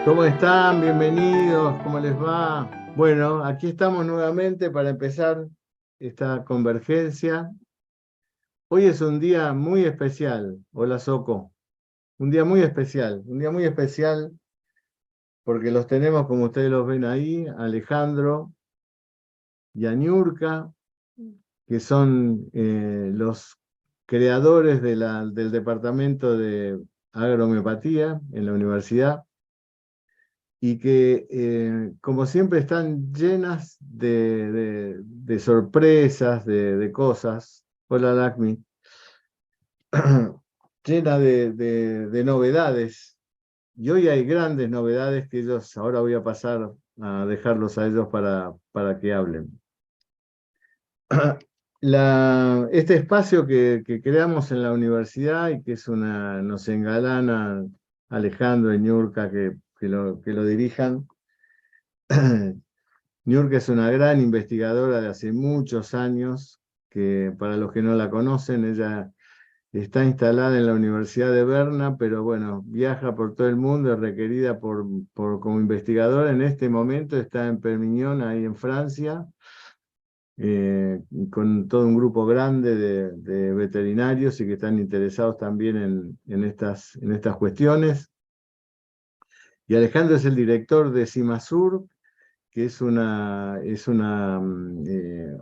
¿Cómo están? Bienvenidos, ¿cómo les va? Bueno, aquí estamos nuevamente para empezar esta convergencia. Hoy es un día muy especial. Hola, Soco. Un día muy especial porque los tenemos, como ustedes los ven ahí, Alejandro y a Niurka, que son los creadores del departamento de agrohomeopatía en la universidad. Y que, como siempre, están llenas de sorpresas, de cosas. Hola, Lakmi. Llena de novedades. Y hoy hay grandes novedades que ahora voy a pasar a dejarlos a ellos para que hablen. Este espacio que creamos en la universidad y que nos engalana Alejandro y Ñurka que lo dirijan. Niurka es una gran investigadora de hace muchos años, que para los que no la conocen, ella está instalada en la Universidad de Berna, pero bueno, viaja por todo el mundo, es requerida como investigadora. En este momento está en Perpignan, ahí en Francia, con todo un grupo grande de veterinarios y que están interesados también en estas cuestiones. Y Alejandro es el director de CIMASUR, que es una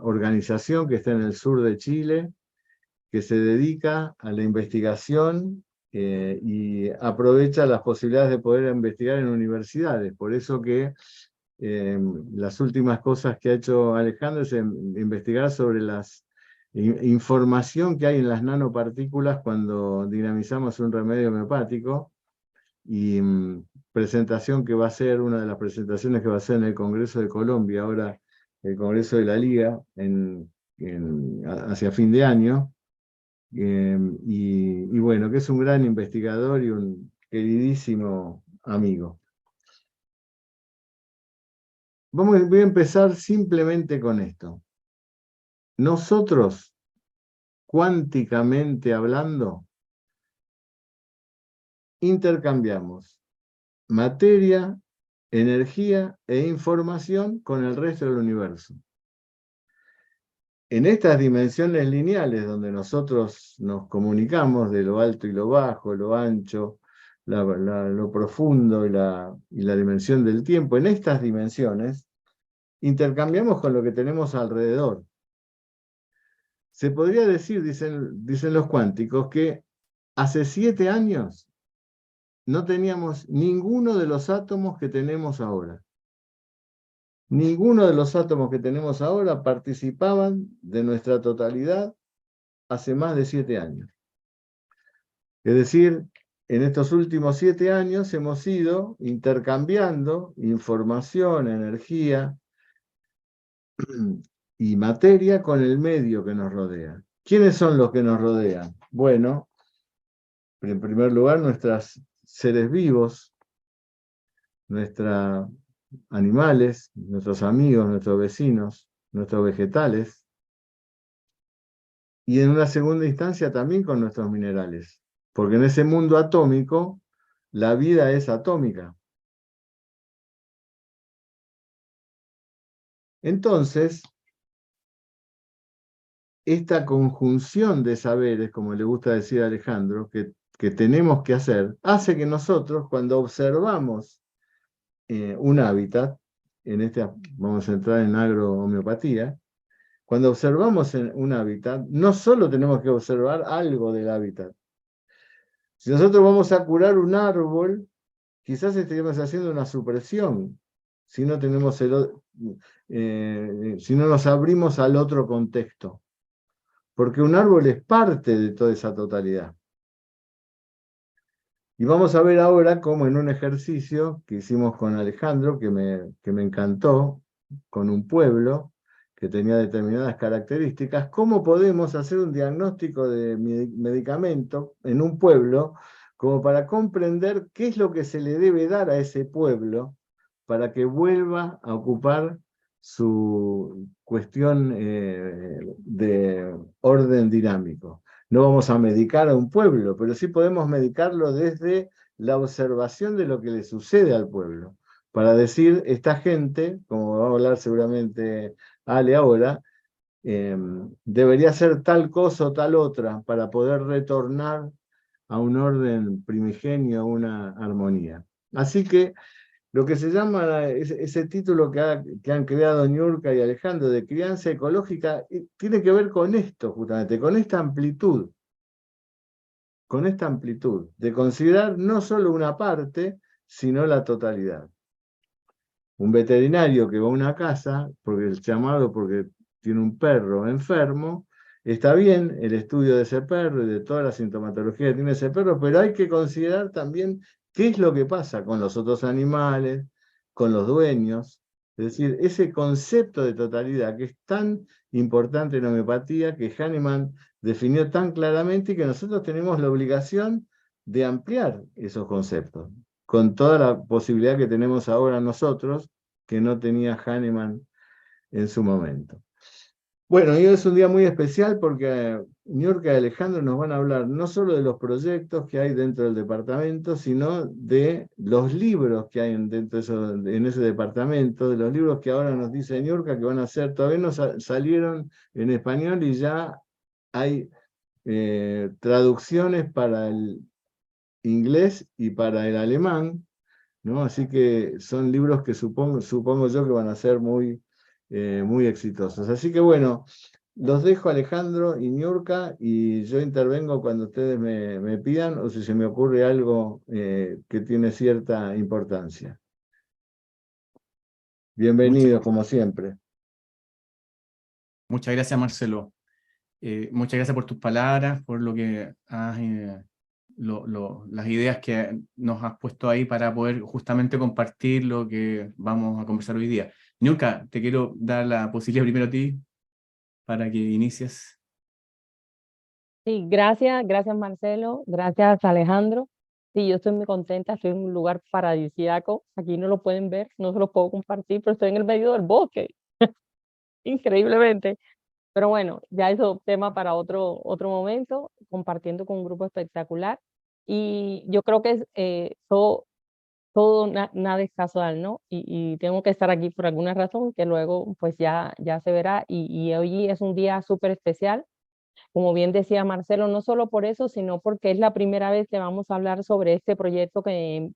organización que está en el sur de Chile, que se dedica a la investigación y aprovecha las posibilidades de poder investigar en universidades. Por eso que las últimas cosas que ha hecho Alejandro es investigar sobre la información que hay en las nanopartículas cuando dinamizamos un remedio homeopático. Y presentación que va a ser, una de las presentaciones que va a ser en el Congreso de Colombia, ahora el Congreso de la Liga, hacia fin de año. Y bueno, que es un gran investigador y un queridísimo amigo. Voy a empezar simplemente con esto. Nosotros, cuánticamente hablando, intercambiamos materia, energía e información con el resto del universo. En estas dimensiones lineales donde nosotros nos comunicamos de lo alto y lo bajo, lo ancho, lo profundo y la dimensión del tiempo, en estas dimensiones intercambiamos con lo que tenemos alrededor. Se podría decir, dicen los cuánticos, que hace 7 años no teníamos ninguno de los átomos que tenemos ahora. Ninguno de los átomos que tenemos ahora participaban de nuestra totalidad hace más de 7 años. Es decir, en estos últimos 7 años hemos ido intercambiando información, energía y materia con el medio que nos rodea. ¿Quiénes son los que nos rodean? Bueno, en primer lugar, nuestros seres vivos, nuestros animales, nuestros amigos, nuestros vecinos, nuestros vegetales, y en una segunda instancia también con nuestros minerales, porque en ese mundo atómico la vida es atómica. Entonces, esta conjunción de saberes, como le gusta decir a Alejandro, que tenemos que hacer, hace que nosotros, cuando observamos un hábitat, vamos a entrar en agrohomeopatía, cuando observamos un hábitat, no solo tenemos que observar algo del hábitat. Si nosotros vamos a curar un árbol, quizás estaríamos haciendo una supresión, si no si no nos abrimos al otro contexto. Porque un árbol es parte de toda esa totalidad. Y vamos a ver ahora cómo en un ejercicio que hicimos con Alejandro, que me encantó, con un pueblo que tenía determinadas características, cómo podemos hacer un diagnóstico de medicamento en un pueblo, como para comprender qué es lo que se le debe dar a ese pueblo para que vuelva a ocupar su cuestión de orden dinámico. No vamos a medicar a un pueblo, pero sí podemos medicarlo desde la observación de lo que le sucede al pueblo, para decir, esta gente, como va a hablar seguramente Ale ahora, debería hacer tal cosa o tal otra para poder retornar a un orden primigenio, a una armonía. Así que lo que se llama ese título que han creado Niurka y Alejandro de crianza ecológica, tiene que ver con esto justamente, con esta amplitud, de considerar no solo una parte, sino la totalidad. Un veterinario que va a una casa, porque el llamado, porque tiene un perro enfermo, está bien el estudio de ese perro y de toda la sintomatología que tiene ese perro, pero hay que considerar también qué es lo que pasa con los otros animales, con los dueños. Es decir, ese concepto de totalidad que es tan importante en homeopatía, que Hahnemann definió tan claramente y que nosotros tenemos la obligación de ampliar esos conceptos, con toda la posibilidad que tenemos ahora nosotros, que no tenía Hahnemann en su momento. Bueno, hoy es un día muy especial porque Niurka y Alejandro nos van a hablar no solo de los proyectos que hay dentro del departamento, sino de los libros que hay en ese departamento, de los libros que ahora nos dice Niurka que van a ser, todavía no salieron en español y ya hay traducciones para el inglés y para el alemán, ¿no? Así que son libros que supongo yo que van a ser muy exitosos. Así que bueno, los dejo Alejandro y Niurka y yo intervengo cuando ustedes me pidan o si se me ocurre algo que tiene cierta importancia. Muchas, Bienvenidos, como siempre. muchas gracias, Marcelo. Muchas gracias por tus palabras, por lo que has, las ideas que nos has puesto ahí para poder justamente compartir lo que vamos a conversar hoy día. Niurka, te quiero dar la posibilidad primero a ti para que inicies. Sí, gracias Marcelo, gracias Alejandro. Sí, yo estoy muy contenta, estoy en un lugar paradisíaco, aquí no lo pueden ver, no se lo puedo compartir, pero estoy en el medio del bosque, increíblemente. Pero bueno, ya eso tema para otro momento, compartiendo con un grupo espectacular. Y yo creo que es, nada es casual, ¿no? Y tengo que estar aquí por alguna razón que luego pues ya se verá. Y hoy es un día súper especial, como bien decía Marcelo, no solo por eso, sino porque es la primera vez que vamos a hablar sobre este proyecto que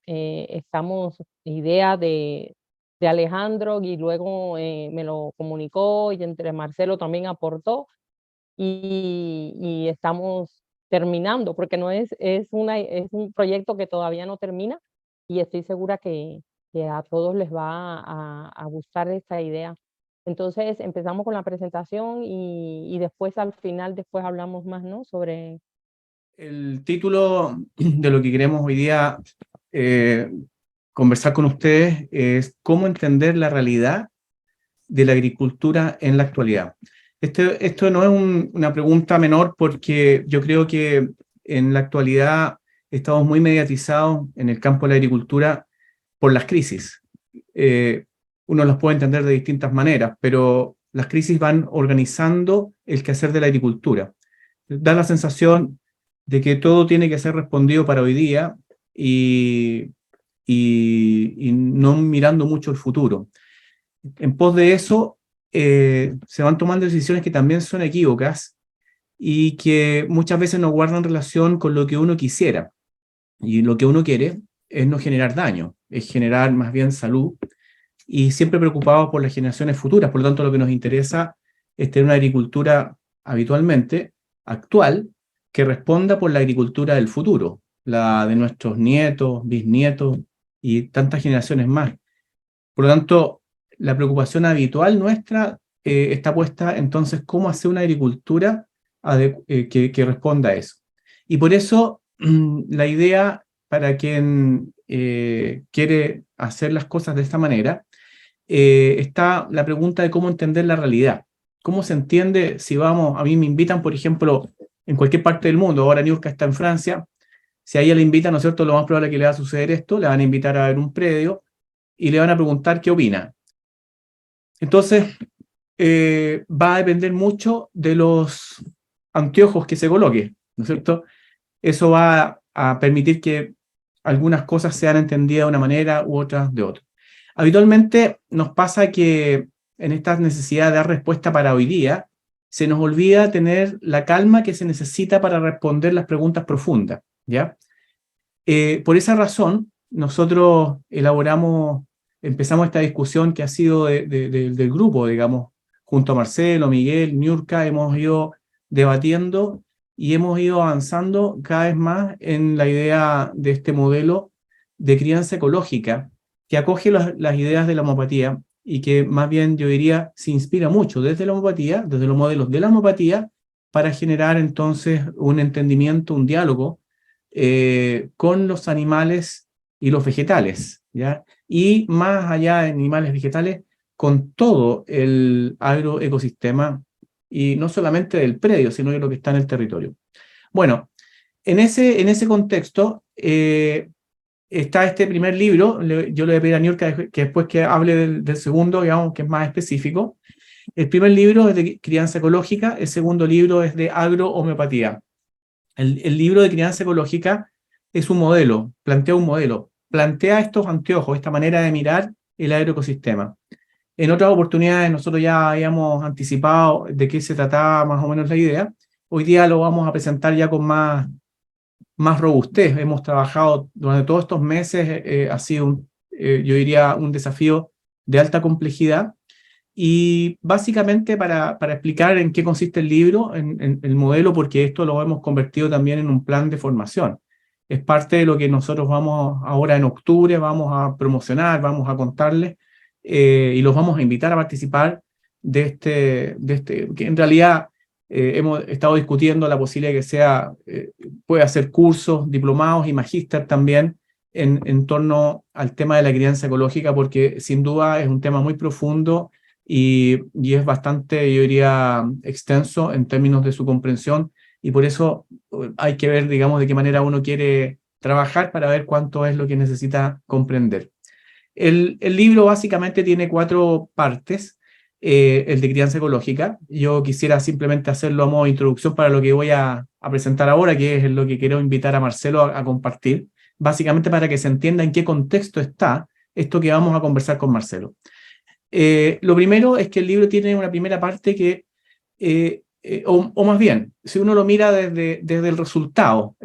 idea de Alejandro y luego me lo comunicó y entre Marcelo también aportó y estamos terminando, porque no es un proyecto que todavía no termina y estoy segura que a todos les va a gustar esta idea. Entonces empezamos con la presentación y después al final, después hablamos más, ¿no? Sobre... El título de lo que queremos hoy día conversar con ustedes es cómo entender la realidad de la agricultura en la actualidad. Esto no es una pregunta menor porque yo creo que en la actualidad estamos muy mediatizados en el campo de la agricultura por las crisis. Uno los puede entender de distintas maneras, pero las crisis van organizando el quehacer de la agricultura. Da la sensación de que todo tiene que ser respondido para hoy día y no mirando mucho el futuro. En pos de eso, se van tomando decisiones que también son equívocas y que muchas veces no guardan relación con lo que uno quisiera. Y lo que uno quiere es no generar daño, es generar más bien salud y siempre preocupados por las generaciones futuras. Por lo tanto, lo que nos interesa es tener una agricultura habitualmente actual que responda por la agricultura del futuro, la de nuestros nietos, bisnietos y tantas generaciones más. Por lo tanto, la preocupación habitual nuestra está puesta entonces cómo hacer una agricultura que responda a eso. Y por eso la idea para quien quiere hacer las cosas de esta manera está la pregunta de cómo entender la realidad. ¿Cómo se entiende si vamos, a mí me invitan, por ejemplo, en cualquier parte del mundo, ahora Niurka está en Francia, si a ella le invitan, ¿no es cierto?, lo más probable es que le va a suceder esto, le van a invitar a ver un predio y le van a preguntar qué opina. Entonces, va a depender mucho de los anteojos que se coloque, ¿no es cierto? Eso va a permitir que algunas cosas sean entendidas de una manera u otras de otra. Habitualmente nos pasa que en esta necesidad de dar respuesta para hoy día, se nos olvida tener la calma que se necesita para responder las preguntas profundas, ¿ya? Por esa razón, nosotros empezamos esta discusión que ha sido del grupo, digamos, junto a Marcelo, Miguel, Niurka, hemos ido debatiendo y hemos ido avanzando cada vez más en la idea de este modelo de crianza ecológica que acoge las ideas de la homeopatía y que más bien yo diría se inspira mucho desde la homeopatía, desde los modelos de la homeopatía, para generar entonces un entendimiento, un diálogo con los animales y los vegetales, ¿ya? Y más allá de animales vegetales, con todo el agroecosistema, y no solamente del predio, sino de lo que está en el territorio. Bueno, en ese contexto está este primer libro. Yo le voy a pedir a Niurka que después que hable del segundo, digamos, que es más específico. El primer libro es de crianza ecológica, el segundo libro es de agrohomeopatía. El libro de crianza ecológica es un modelo, plantea estos anteojos, esta manera de mirar el agroecosistema. En otras oportunidades nosotros ya habíamos anticipado de qué se trataba más o menos la idea. Hoy día lo vamos a presentar ya con más robustez. Hemos trabajado durante todos estos meses, ha sido, yo diría, un desafío de alta complejidad. Y básicamente para explicar en qué consiste el libro, en el modelo, porque esto lo hemos convertido también en un plan de formación. Es parte de lo que nosotros vamos ahora en octubre, vamos a promocionar, vamos a contarles y los vamos a invitar a participar de este que en realidad hemos estado discutiendo la posibilidad de que puede hacer cursos, diplomados y magíster también en torno al tema de la crianza ecológica, porque sin duda es un tema muy profundo y es bastante, yo diría, extenso en términos de su comprensión, y por eso hay que ver, digamos, de qué manera uno quiere trabajar para ver cuánto es lo que necesita comprender. El libro básicamente tiene 4 partes, el de crianza ecológica. Yo quisiera simplemente hacerlo a modo de introducción para lo que voy a presentar ahora, que es lo que quiero invitar a Marcelo a compartir, básicamente para que se entienda en qué contexto está esto que vamos a conversar con Marcelo. Lo primero es que el libro tiene una primera parte que, o más bien, si uno lo mira desde el resultado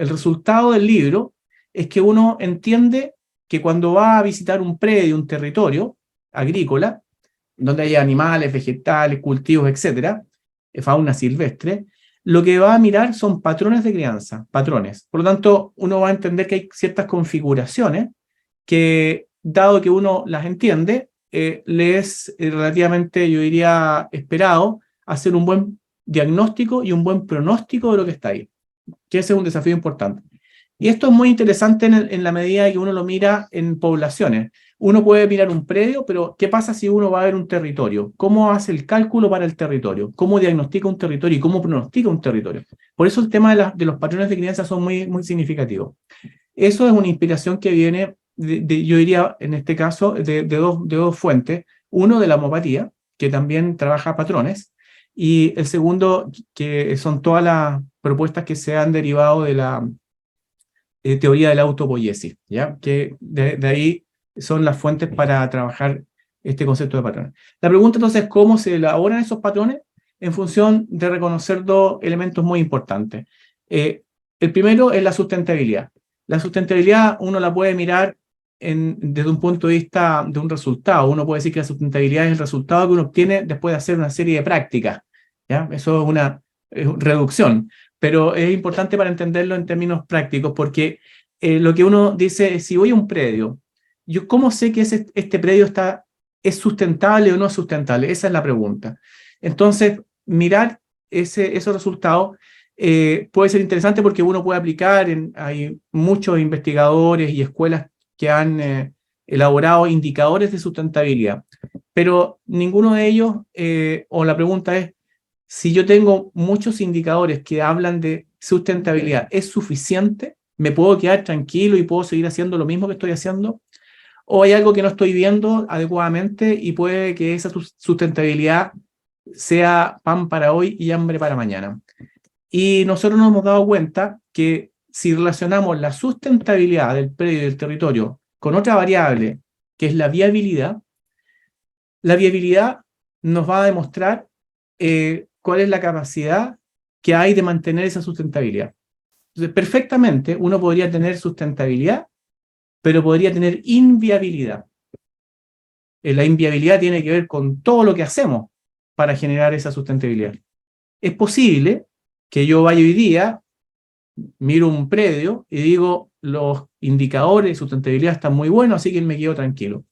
del libro es que uno entiende que cuando va a visitar un predio, un territorio agrícola, donde hay animales, vegetales, cultivos, etcétera, fauna silvestre, lo que va a mirar son patrones de crianza, patrones. Por lo tanto, uno va a entender que hay ciertas configuraciones que, dado que uno las entiende, le es relativamente, yo diría, esperado hacer un buen diagnóstico y un buen pronóstico de lo que está ahí, que ese es un desafío importante. Y esto es muy interesante en la medida que uno lo mira en poblaciones. Uno puede mirar un predio, pero ¿qué pasa si uno va a ver un territorio? ¿Cómo hace el cálculo para el territorio? ¿Cómo diagnostica un territorio y cómo pronostica un territorio? Por eso el tema de los patrones de crianza son muy, muy significativos. Eso es una inspiración que viene, yo diría, en este caso, de dos fuentes. Uno, de la homeopatía, que también trabaja patrones, y el segundo, que son todas las propuestas que se han derivado de la teoría de la autopoiesis, ¿ya? Que de ahí son las fuentes para trabajar este concepto de patrones. La pregunta entonces es cómo se elaboran esos patrones en función de reconocer 2 elementos muy importantes. El primero es la sustentabilidad. La sustentabilidad uno la puede mirar desde un punto de vista de un resultado. Uno puede decir que la sustentabilidad es el resultado que uno obtiene después de hacer una serie de prácticas, ¿ya? Eso es una reducción, pero es importante para entenderlo en términos prácticos, porque lo que uno dice es, si voy a un predio, ¿yo cómo sé que este predio es sustentable o no es sustentable? Esa es la pregunta. Entonces, mirar esos resultados puede ser interesante porque uno puede aplicar, hay muchos investigadores y escuelas que han elaborado indicadores de sustentabilidad, pero ninguno de ellos, o la pregunta es, si yo tengo muchos indicadores que hablan de sustentabilidad, ¿es suficiente? ¿Me puedo quedar tranquilo y puedo seguir haciendo lo mismo que estoy haciendo? ¿O hay algo que no estoy viendo adecuadamente y puede que esa sustentabilidad sea pan para hoy y hambre para mañana? Y nosotros nos hemos dado cuenta que si relacionamos la sustentabilidad del predio y del territorio con otra variable, que es la viabilidad nos va a demostrar cuál es la capacidad que hay de mantener esa sustentabilidad. Entonces, perfectamente uno podría tener sustentabilidad, pero podría tener inviabilidad. La inviabilidad tiene que ver con todo lo que hacemos para generar esa sustentabilidad. Es posible que yo vaya hoy día, miro un predio y digo, los indicadores de sustentabilidad están muy buenos, así que me quedo tranquilo.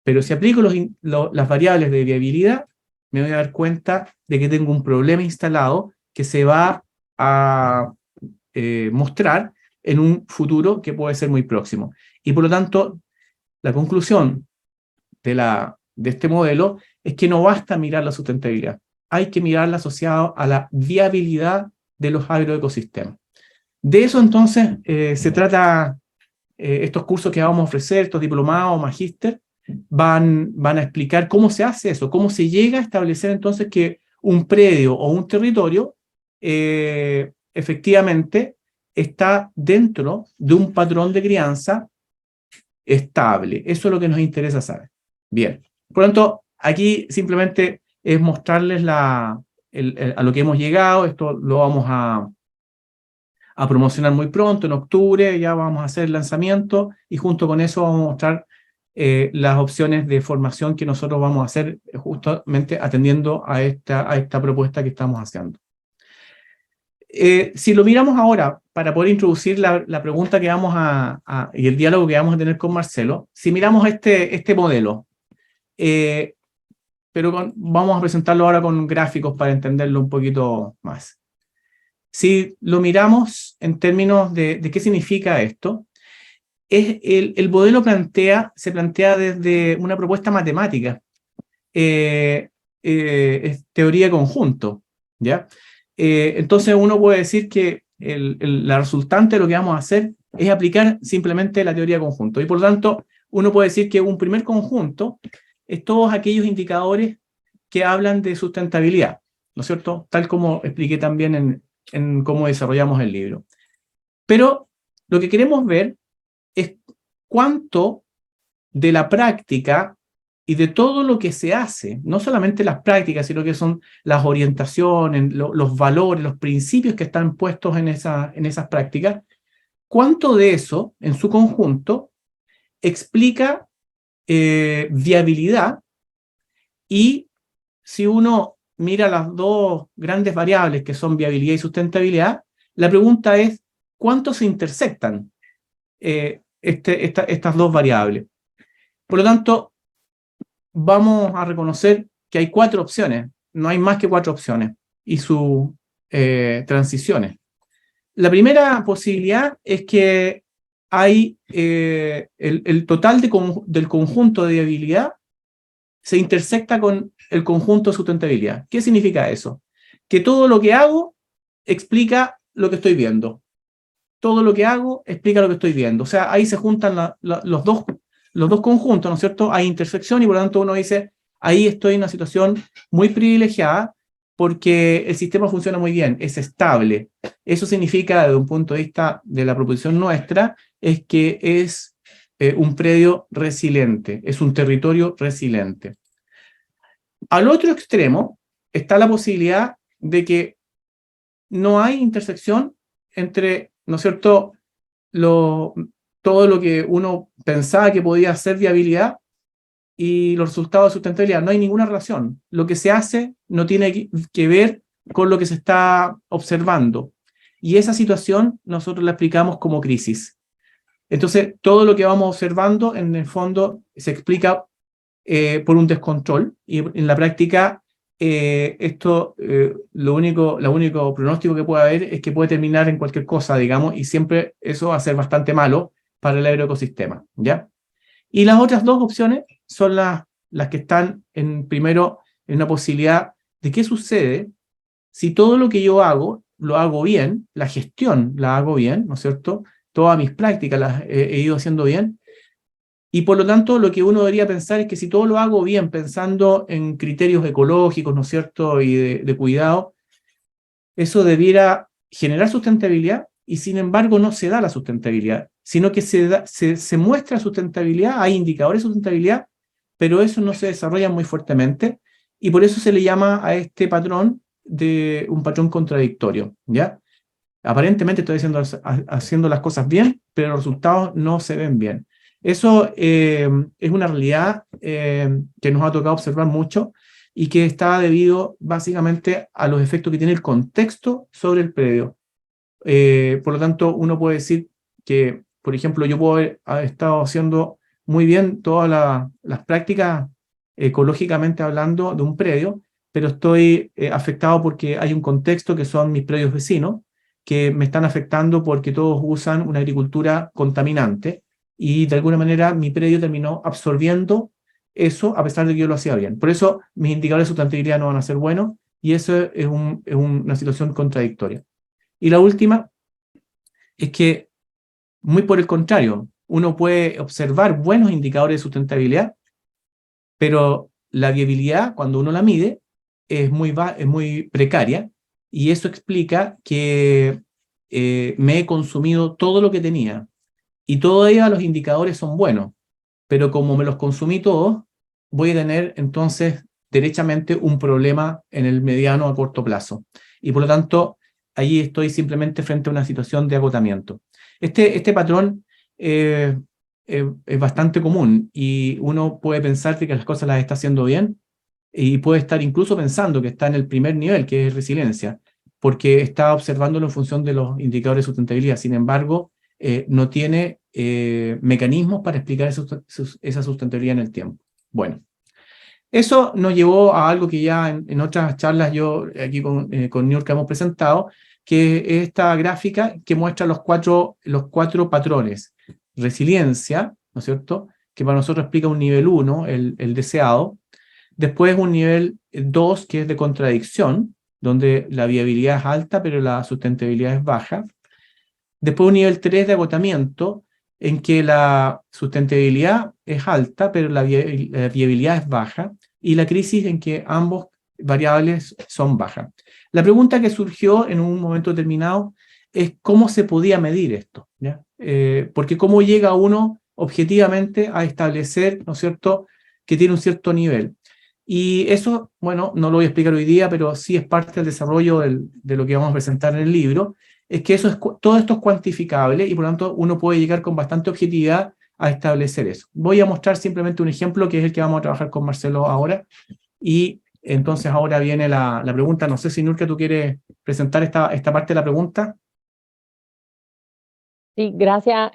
Pero si aplico las variables de viabilidad, me voy a dar cuenta de que tengo un problema instalado que se va a mostrar en un futuro que puede ser muy próximo. Y por lo tanto, la conclusión de este modelo es que no basta mirar la sustentabilidad, hay que mirarla asociada a la viabilidad de los agroecosistemas. De eso entonces se trata estos cursos que vamos a ofrecer, estos diplomados, magíster, van a explicar cómo se hace eso, cómo se llega a establecer entonces que un predio o un territorio efectivamente está dentro de un patrón de crianza estable. Eso es lo que nos interesa saber. Bien, por lo tanto, aquí simplemente es mostrarles a lo que hemos llegado. Esto lo vamos a promocionar muy pronto, en octubre, ya vamos a hacer el lanzamiento y junto con eso vamos a mostrar las opciones de formación que nosotros vamos a hacer justamente atendiendo a esta propuesta que estamos haciendo. Si lo miramos ahora, para poder introducir la pregunta que vamos y el diálogo que vamos a tener con Marcelo, si miramos este modelo, pero vamos a presentarlo ahora con gráficos para entenderlo un poquito más. Si lo miramos en términos de qué significa esto, el modelo se plantea desde una propuesta matemática, es teoría de conjunto, ¿ya? Entonces uno puede decir que la resultante de lo que vamos a hacer es aplicar simplemente la teoría de conjunto. Y por lo tanto, uno puede decir que un primer conjunto es todos aquellos indicadores que hablan de sustentabilidad, ¿no es cierto? Tal como expliqué también en cómo desarrollamos el libro. Pero lo que queremos ver es cuánto de la práctica y de todo lo que se hace, no solamente las prácticas, sino que son las orientaciones, los valores, los principios que están puestos en esas prácticas, cuánto de eso, en su conjunto, explica viabilidad. Y si uno mira las dos grandes variables que son viabilidad y sustentabilidad, la pregunta es, ¿cuánto se intersectan estas dos variables? Por lo tanto, vamos a reconocer que hay 4 opciones, no hay más que 4 opciones, y sus transiciones. La primera posibilidad es que hay el total del conjunto de viabilidad se intersecta con el conjunto de sustentabilidad. ¿Qué significa eso? Que todo lo que hago explica lo que estoy viendo. Todo lo que hago explica lo que estoy viendo. O sea, ahí se juntan los dos conjuntos, ¿no es cierto? Hay intersección y por lo tanto uno dice, ahí estoy en una situación muy privilegiada porque el sistema funciona muy bien, es estable. Eso significa, desde un punto de vista de la proposición nuestra, es que es un predio resiliente, es un territorio resiliente. Al otro extremo está la posibilidad de que no hay intersección entre, ¿no es cierto?, todo lo que uno pensaba que podía ser viabilidad y los resultados de sustentabilidad. No hay ninguna relación. Lo que se hace no tiene que ver con lo que se está observando. Y esa situación nosotros la explicamos como crisis. Entonces, todo lo que vamos observando, en el fondo, se explica por un descontrol, y en la práctica, lo único pronóstico que puede haber es que puede terminar en cualquier cosa, digamos, y siempre eso va a ser bastante malo para el agroecosistema, ¿ya? Y las otras dos opciones son las que están primero en una posibilidad de qué sucede si todo lo que yo hago, lo hago bien, la gestión la hago bien, ¿no es cierto? Todas mis prácticas las he ido haciendo bien, y por lo tanto lo que uno debería pensar es que si todo lo hago bien, pensando en criterios ecológicos, ¿no es cierto?, y de cuidado, eso debiera generar sustentabilidad y sin embargo no se da la sustentabilidad, sino que se muestra sustentabilidad, hay indicadores de sustentabilidad, pero eso no se desarrolla muy fuertemente, y por eso se le llama a este patrón de un patrón contradictorio, ¿ya? Aparentemente estoy haciendo las cosas bien, pero los resultados no se ven bien. Eso es una realidad que nos ha tocado observar mucho y que está debido básicamente a los efectos que tiene el contexto sobre el predio. Por lo tanto, uno puede decir que, por ejemplo, yo puedo haber estado haciendo muy bien todas las prácticas ecológicamente hablando de un predio, pero estoy afectado porque hay un contexto que son mis predios vecinos, que me están afectando porque todos usan una agricultura contaminante y de alguna manera mi predio terminó absorbiendo eso a pesar de que yo lo hacía bien. Por eso mis indicadores de sustentabilidad no van a ser buenos y eso es una situación contradictoria. Y la última es que, muy por el contrario, uno puede observar buenos indicadores de sustentabilidad, pero la viabilidad, cuando uno la mide, es muy precaria, y eso explica que me he consumido todo lo que tenía, y todavía los indicadores son buenos, pero como me los consumí todos, voy a tener entonces derechamente un problema en el mediano a corto plazo. Y por lo tanto, allí estoy simplemente frente a una situación de agotamiento. Este patrón es bastante común y uno puede pensar que las cosas las está haciendo bien y puede estar incluso pensando que está en el primer nivel, que es resiliencia, porque está observándolo en función de los indicadores de sustentabilidad. Sin embargo, no tiene mecanismos para explicar esa sustentabilidad en el tiempo. Bueno, eso nos llevó a algo que ya en otras charlas yo aquí con Niurka hemos presentado, que es esta gráfica que muestra los cuatro patrones. Resiliencia, ¿no es cierto?, que para nosotros explica un nivel 1, el deseado. Después un nivel 2, que es de contradicción, donde la viabilidad es alta, pero la sustentabilidad es baja. Después un nivel 3 de agotamiento, en que la sustentabilidad es alta, pero la viabilidad es baja, y la crisis en que ambos variables son bajas. La pregunta que surgió en un momento determinado es cómo se podía medir esto, ¿ya? Porque cómo llega uno objetivamente a establecer, ¿no es cierto?, que tiene un cierto nivel. Y eso, bueno, no lo voy a explicar hoy día, pero sí es parte del desarrollo de lo que vamos a presentar en el libro, es que todo esto es cuantificable y por lo tanto uno puede llegar con bastante objetividad a establecer eso. Voy a mostrar simplemente un ejemplo que es el que vamos a trabajar con Marcelo ahora, y entonces ahora viene la pregunta. No sé si Niurka tú quieres presentar esta parte de la pregunta. Sí, gracias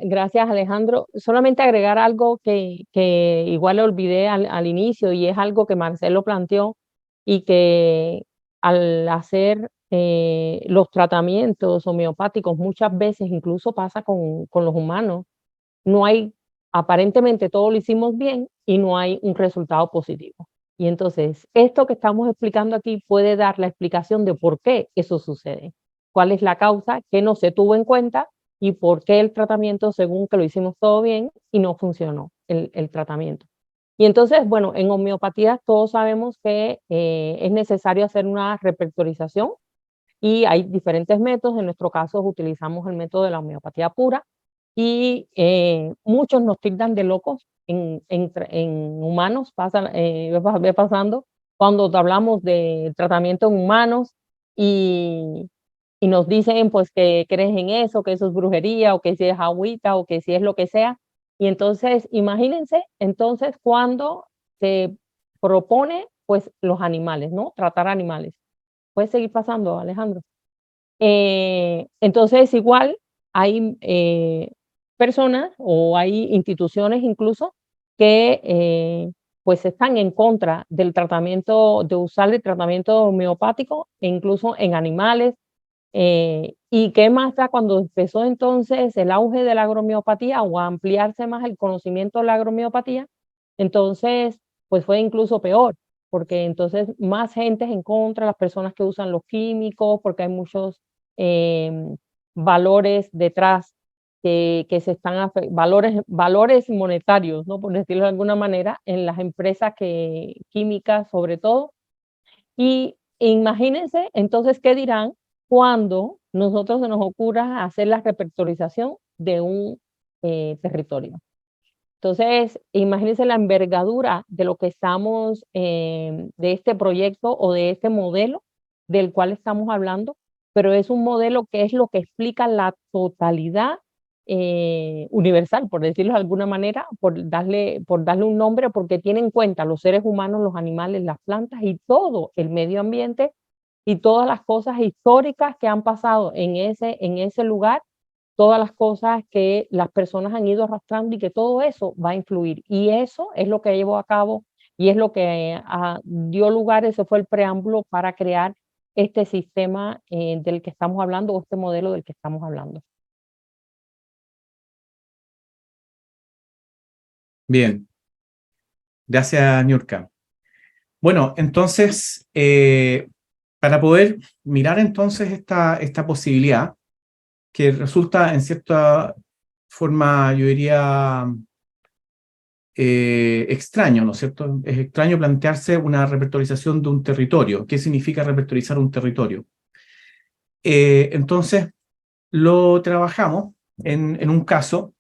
Alejandro. Solamente agregar algo que igual le olvidé al inicio, y es algo que Marcelo planteó, y que al hacer los tratamientos homeopáticos muchas veces, incluso pasa con los humanos, no hay, aparentemente todo lo hicimos bien y no hay un resultado positivo. Y entonces, esto que estamos explicando aquí puede dar la explicación de por qué eso sucede, cuál es la causa, qué no se tuvo en cuenta y por qué el tratamiento, según que lo hicimos todo bien, y no funcionó el tratamiento. Y entonces, bueno, en homeopatía todos sabemos que es necesario hacer una repertorización, y hay diferentes métodos. En nuestro caso utilizamos el método de la homeopatía pura, y muchos nos tildan de locos en humanos, ve pasando cuando hablamos de tratamiento en humanos, y, y nos dicen pues que crees en eso, que eso es brujería, o que si es agüita, o que si es lo que sea. Y entonces imagínense entonces cuando se propone pues los animales, ¿no? Tratar animales. Puede seguir pasando, Alejandro. Entonces, igual hay personas o hay instituciones incluso que pues están en contra del tratamiento, de usar el tratamiento homeopático, e incluso en animales. ¿Y qué más da cuando empezó entonces el auge de la agromiopatía, o a ampliarse más el conocimiento de la agromiopatía? Entonces, pues fue incluso peor, porque entonces más gente es en contra, las personas que usan los químicos, porque hay muchos valores detrás que se están, valores monetarios, ¿no?, por decirlo de alguna manera, en las empresas químicas sobre todo. Y imagínense entonces qué dirán cuando nosotros se nos ocurra hacer la repertorización de un territorio. Entonces, imagínense la envergadura de lo que estamos, de este proyecto o de este modelo del cual estamos hablando, pero es un modelo que es lo que explica la totalidad universal, por decirlo de alguna manera, por darle un nombre, porque tiene en cuenta los seres humanos, los animales, las plantas y todo el medio ambiente y todas las cosas históricas que han pasado en ese lugar, todas las cosas que las personas han ido arrastrando y que todo eso va a influir. Y eso es lo que llevó a cabo y es lo que dio lugar, ese fue el preámbulo para crear este sistema del que estamos hablando o este modelo del que estamos hablando. Bien, gracias, Niurka. Bueno, entonces, para poder mirar entonces esta posibilidad, que resulta en cierta forma, yo diría, extraño, ¿no es cierto? Es extraño plantearse una repertorización de un territorio. ¿Qué significa repertorizar un territorio? Entonces, lo trabajamos en un caso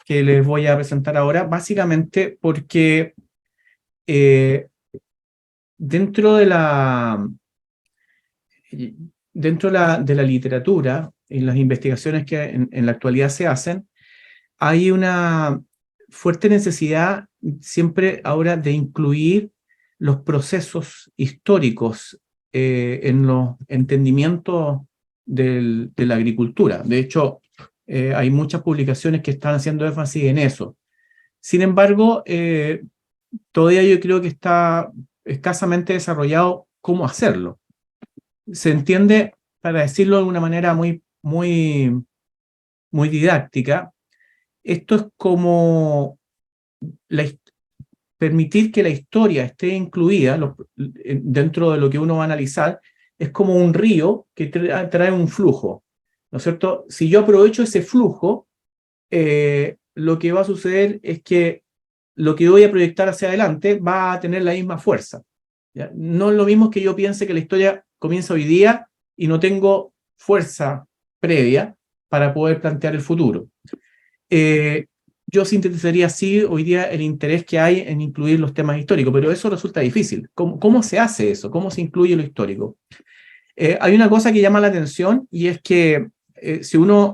que les voy a presentar ahora, básicamente porque dentro de la literatura, en las investigaciones que en la actualidad se hacen, hay una fuerte necesidad siempre ahora de incluir los procesos históricos en los entendimientos de la agricultura. De hecho, hay muchas publicaciones que están haciendo énfasis en eso. Sin embargo, todavía yo creo que está escasamente desarrollado cómo hacerlo. Se entiende, para decirlo de una manera muy, muy, muy didáctica, esto es como permitir que la historia esté incluida dentro de lo que uno va a analizar, es como un río que trae un flujo, ¿no es cierto? Si yo aprovecho ese flujo, lo que va a suceder es que lo que voy a proyectar hacia adelante va a tener la misma fuerza, ¿ya? No es lo mismo que yo piense que la historia comienza hoy día y no tengo fuerza previa para poder plantear el futuro. Yo sintetizaría así hoy día el interés que hay en incluir los temas históricos, pero eso resulta difícil. ¿Cómo se hace eso? ¿Cómo se incluye lo histórico? Hay una cosa que llama la atención y es que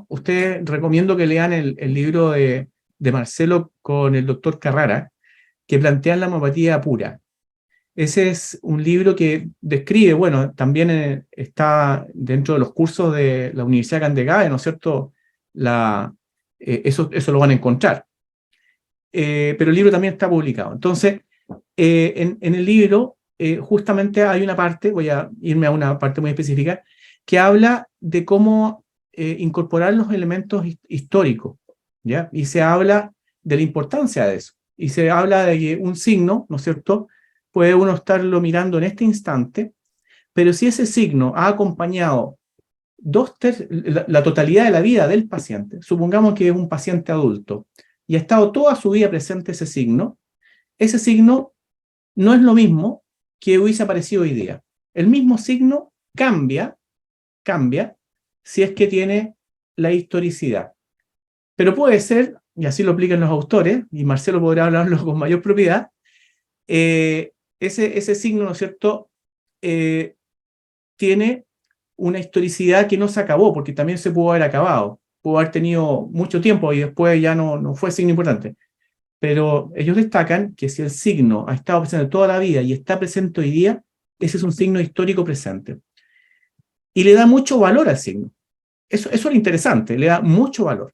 usted recomiendo que lean el libro de Marcelo con el doctor Carrara, que plantean la homeopatía pura. Ese es un libro que describe, bueno, también está dentro de los cursos de la Universidad de Candegave, ¿no es cierto? Eso lo van a encontrar. Pero el libro también está publicado. Entonces, en el libro, justamente hay una parte, voy a irme a una parte muy específica, que habla de cómo incorporar los elementos históricos, ¿ya? Y se habla de la importancia de eso. Y se habla de que un signo, ¿no es cierto?, puede uno estarlo mirando en este instante, pero si ese signo ha acompañado la totalidad de la vida del paciente, supongamos que es un paciente adulto, y ha estado toda su vida presente ese signo no es lo mismo que hubiese aparecido hoy día. El mismo signo cambia si es que tiene la historicidad. Pero puede ser, y así lo explican los autores, y Marcelo podrá hablarlo con mayor propiedad, ese signo, ¿no es cierto?, tiene una historicidad que no se acabó, porque también se pudo haber acabado, pudo haber tenido mucho tiempo y después ya no fue signo importante. Pero ellos destacan que si el signo ha estado presente toda la vida y está presente hoy día, ese es un signo histórico presente. Y le da mucho valor al signo. Eso es lo interesante, le da mucho valor.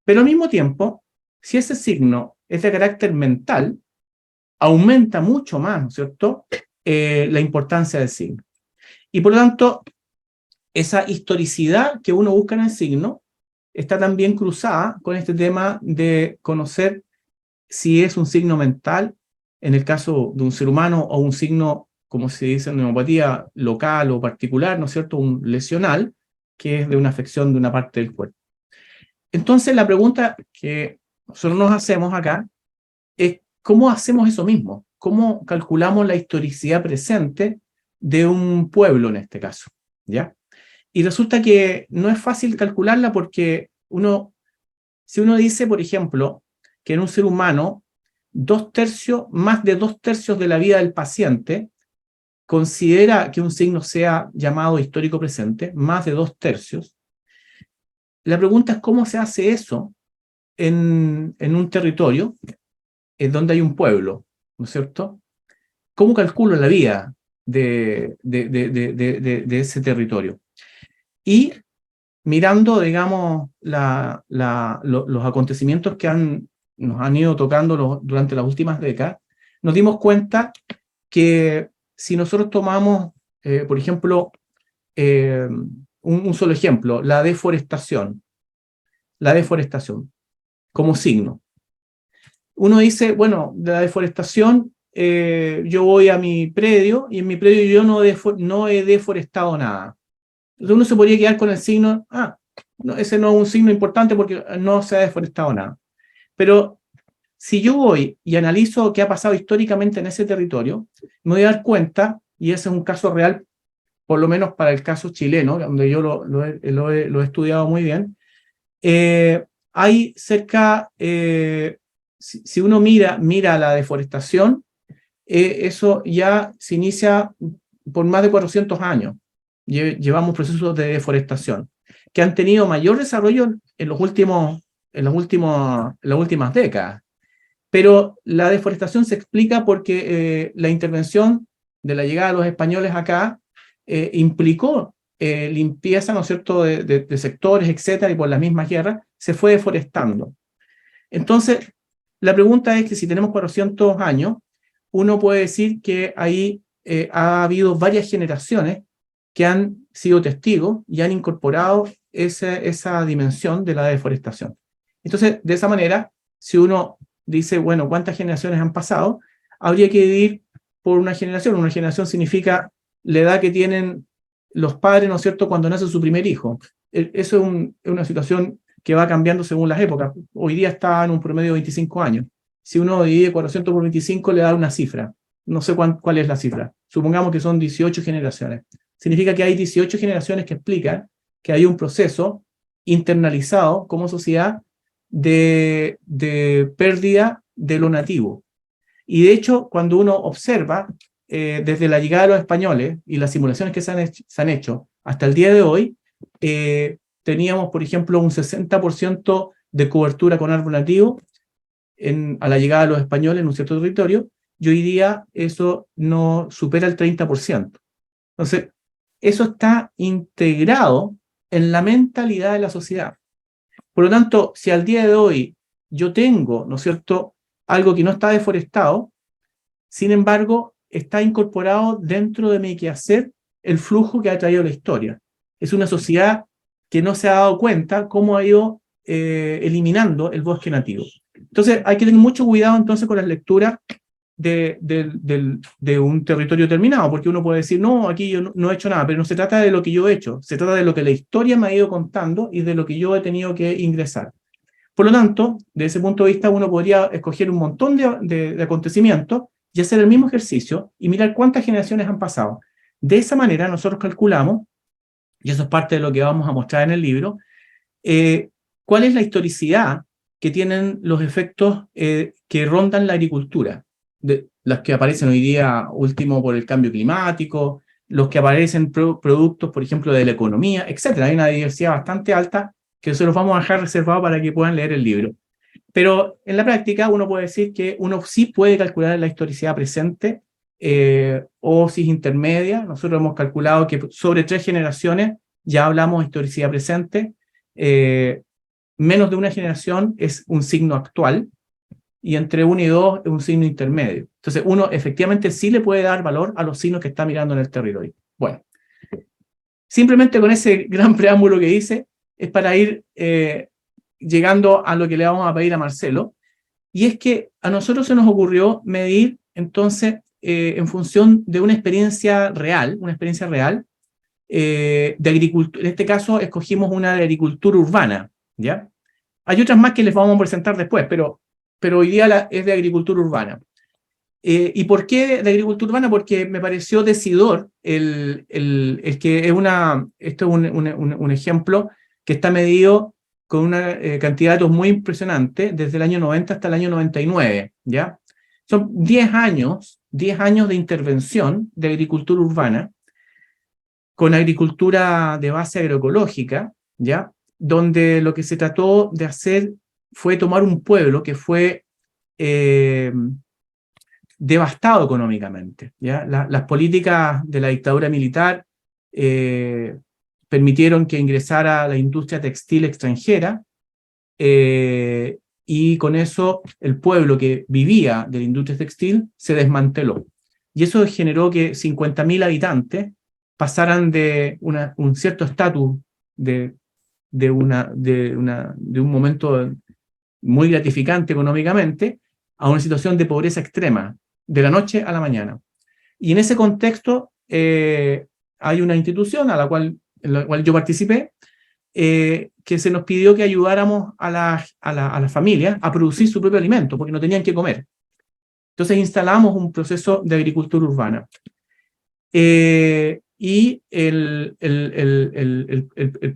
Pero al mismo tiempo, si ese signo es de carácter mental, aumenta mucho más, ¿no es cierto?, la importancia del signo. Y por lo tanto, esa historicidad que uno busca en el signo está también cruzada con este tema de conocer si es un signo mental, en el caso de un ser humano, o un signo, como se dice en neumopatía, local o particular, ¿no es cierto?, un lesional, que es de una afección de una parte del cuerpo. Entonces, la pregunta que nosotros nos hacemos acá es, ¿cómo hacemos eso mismo? ¿Cómo calculamos la historicidad presente de un pueblo en este caso? ¿Ya? Y resulta que no es fácil calcularla porque si uno dice, por ejemplo, que en un ser humano, más de 2/3 de la vida del paciente considera que un signo sea llamado histórico presente, más de 2/3, la pregunta es cómo se hace eso en un territorio en donde hay un pueblo, ¿no es cierto? ¿Cómo calculo la vida de ese territorio? Y mirando, digamos, los acontecimientos que nos han ido tocando durante las últimas décadas, nos dimos cuenta que si nosotros tomamos, por ejemplo, un solo ejemplo, la deforestación como signo. Uno dice, bueno, de la deforestación, yo voy a mi predio y en mi predio yo no he deforestado nada. Entonces uno se podría quedar con el signo, no, ese no es un signo importante porque no se ha deforestado nada. Pero si yo voy y analizo qué ha pasado históricamente en ese territorio, me voy a dar cuenta, y ese es un caso real, por lo menos para el caso chileno, donde yo lo he estudiado muy bien, hay cerca, si uno mira la deforestación, eso ya se inicia por más de 400 años. Llevamos procesos de deforestación que han tenido mayor desarrollo en las últimas décadas. Pero la deforestación se explica porque la intervención de la llegada de los españoles acá implicó limpieza, ¿no es cierto?, de sectores, etcétera, y por las mismas guerras se fue deforestando. Entonces, la pregunta es que si tenemos 400 años, uno puede decir que ahí ha habido varias generaciones que han sido testigos y han incorporado esa dimensión de la deforestación. Entonces, de esa manera, si uno dice, bueno, ¿cuántas generaciones han pasado? Habría que dividir por una generación. Una generación significa la edad que tienen los padres, ¿no es cierto?, cuando nace su primer hijo. Eso es una situación que va cambiando según las épocas. Hoy día está en un promedio de 25 años. Si uno divide 400 por 25, le da una cifra. No sé cuál es la cifra. Supongamos que son 18 generaciones. Significa que hay 18 generaciones que explican que hay un proceso internalizado como sociedad de pérdida de lo nativo. Y de hecho, cuando uno observa desde la llegada de los españoles y las simulaciones que se han hecho hasta el día de hoy, teníamos, por ejemplo, un 60% de cobertura con árbol nativo a la llegada de los españoles en un cierto territorio, y hoy día eso no supera el 30%. Entonces, eso está integrado en la mentalidad de la sociedad. Por lo tanto, si al día de hoy yo tengo, ¿no es cierto?, algo que no está deforestado, sin embargo, está incorporado dentro de mi quehacer el flujo que ha traído la historia. Es una sociedad que no se ha dado cuenta cómo ha ido eliminando el bosque nativo. Entonces, hay que tener mucho cuidado entonces con las lecturas de un territorio determinado, porque uno puede decir, no, aquí yo no he hecho nada, pero no se trata de lo que yo he hecho, se trata de lo que la historia me ha ido contando y de lo que yo he tenido que ingresar. Por lo tanto, desde ese punto de vista, uno podría escoger un montón de acontecimientos y hacer el mismo ejercicio y mirar cuántas generaciones han pasado. De esa manera, nosotros calculamos, y eso es parte de lo que vamos a mostrar en el libro, cuál es la historicidad que tienen los efectos que rondan la agricultura, las que aparecen hoy día último por el cambio climático, los que aparecen productos, por ejemplo, de la economía, etc. Hay una diversidad bastante alta que se los vamos a dejar reservado para que puedan leer el libro. Pero en la práctica uno puede decir que uno sí puede calcular la historicidad presente o si es intermedia. Nosotros hemos calculado que sobre 3 generaciones ya hablamos de historicidad presente. Menos de una generación es un signo actual y entre 1 y 2 es un signo intermedio. Entonces uno efectivamente sí le puede dar valor a los signos que está mirando en el territorio. Bueno, simplemente con ese gran preámbulo que hice es para ir llegando a lo que le vamos a pedir a Marcelo, y es que a nosotros se nos ocurrió medir entonces en función de una experiencia real de agricultura. En este caso escogimos una de agricultura urbana, ¿ya? Hay otras más que les vamos a presentar después, pero hoy día es de agricultura urbana. ¿Y por qué de agricultura urbana? Porque me pareció decidor el que esto es un ejemplo que está medido con una cantidad de datos muy impresionante desde el año 90 hasta el año 99, ¿ya? Son 10 años de intervención de agricultura urbana con agricultura de base agroecológica, ¿ya? Donde lo que se trató de hacer fue tomar un pueblo que fue devastado económicamente, ¿ya? Las políticas de la dictadura militar permitieron que ingresara la industria textil extranjera, y con eso el pueblo que vivía de la industria textil se desmanteló. Y eso generó que 50.000 habitantes pasaran de un cierto estatus de un momento muy gratificante económicamente a una situación de pobreza extrema, de la noche a la mañana. Y en ese contexto hay una institución en la cual yo participé, que se nos pidió que ayudáramos a las familias a producir su propio alimento, porque no tenían que comer. Entonces instalamos un proceso de agricultura urbana. Y el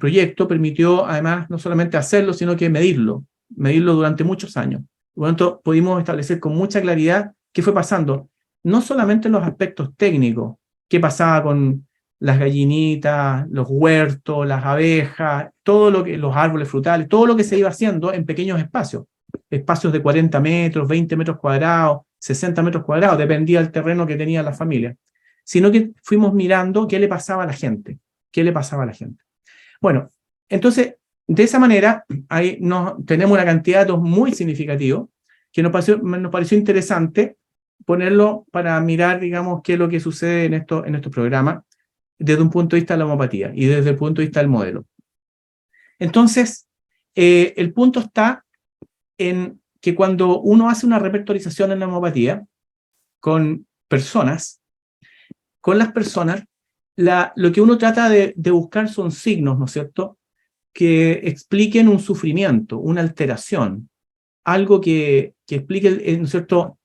proyecto permitió además no solamente hacerlo, sino que medirlo durante muchos años. Por lo tanto, pudimos establecer con mucha claridad qué fue pasando, no solamente en los aspectos técnicos, qué pasaba con las gallinitas, los huertos, las abejas, los árboles frutales, todo lo que se iba haciendo en pequeños espacios de 40 metros, 20 metros cuadrados, 60 metros cuadrados, dependía del terreno que tenía la familia, sino que fuimos mirando qué le pasaba a la gente, Bueno, entonces, de esa manera, tenemos una cantidad de datos muy significativos que nos pareció interesante ponerlo para mirar, digamos, qué es lo que sucede en estos programas desde un punto de vista de la homopatía y desde el punto de vista del modelo. Entonces, el punto está en que cuando uno hace una repertorización en la homopatía con las personas, lo que uno trata de buscar son signos, ¿no es cierto?, que expliquen un sufrimiento, una alteración, algo que explique, ¿no es cierto?,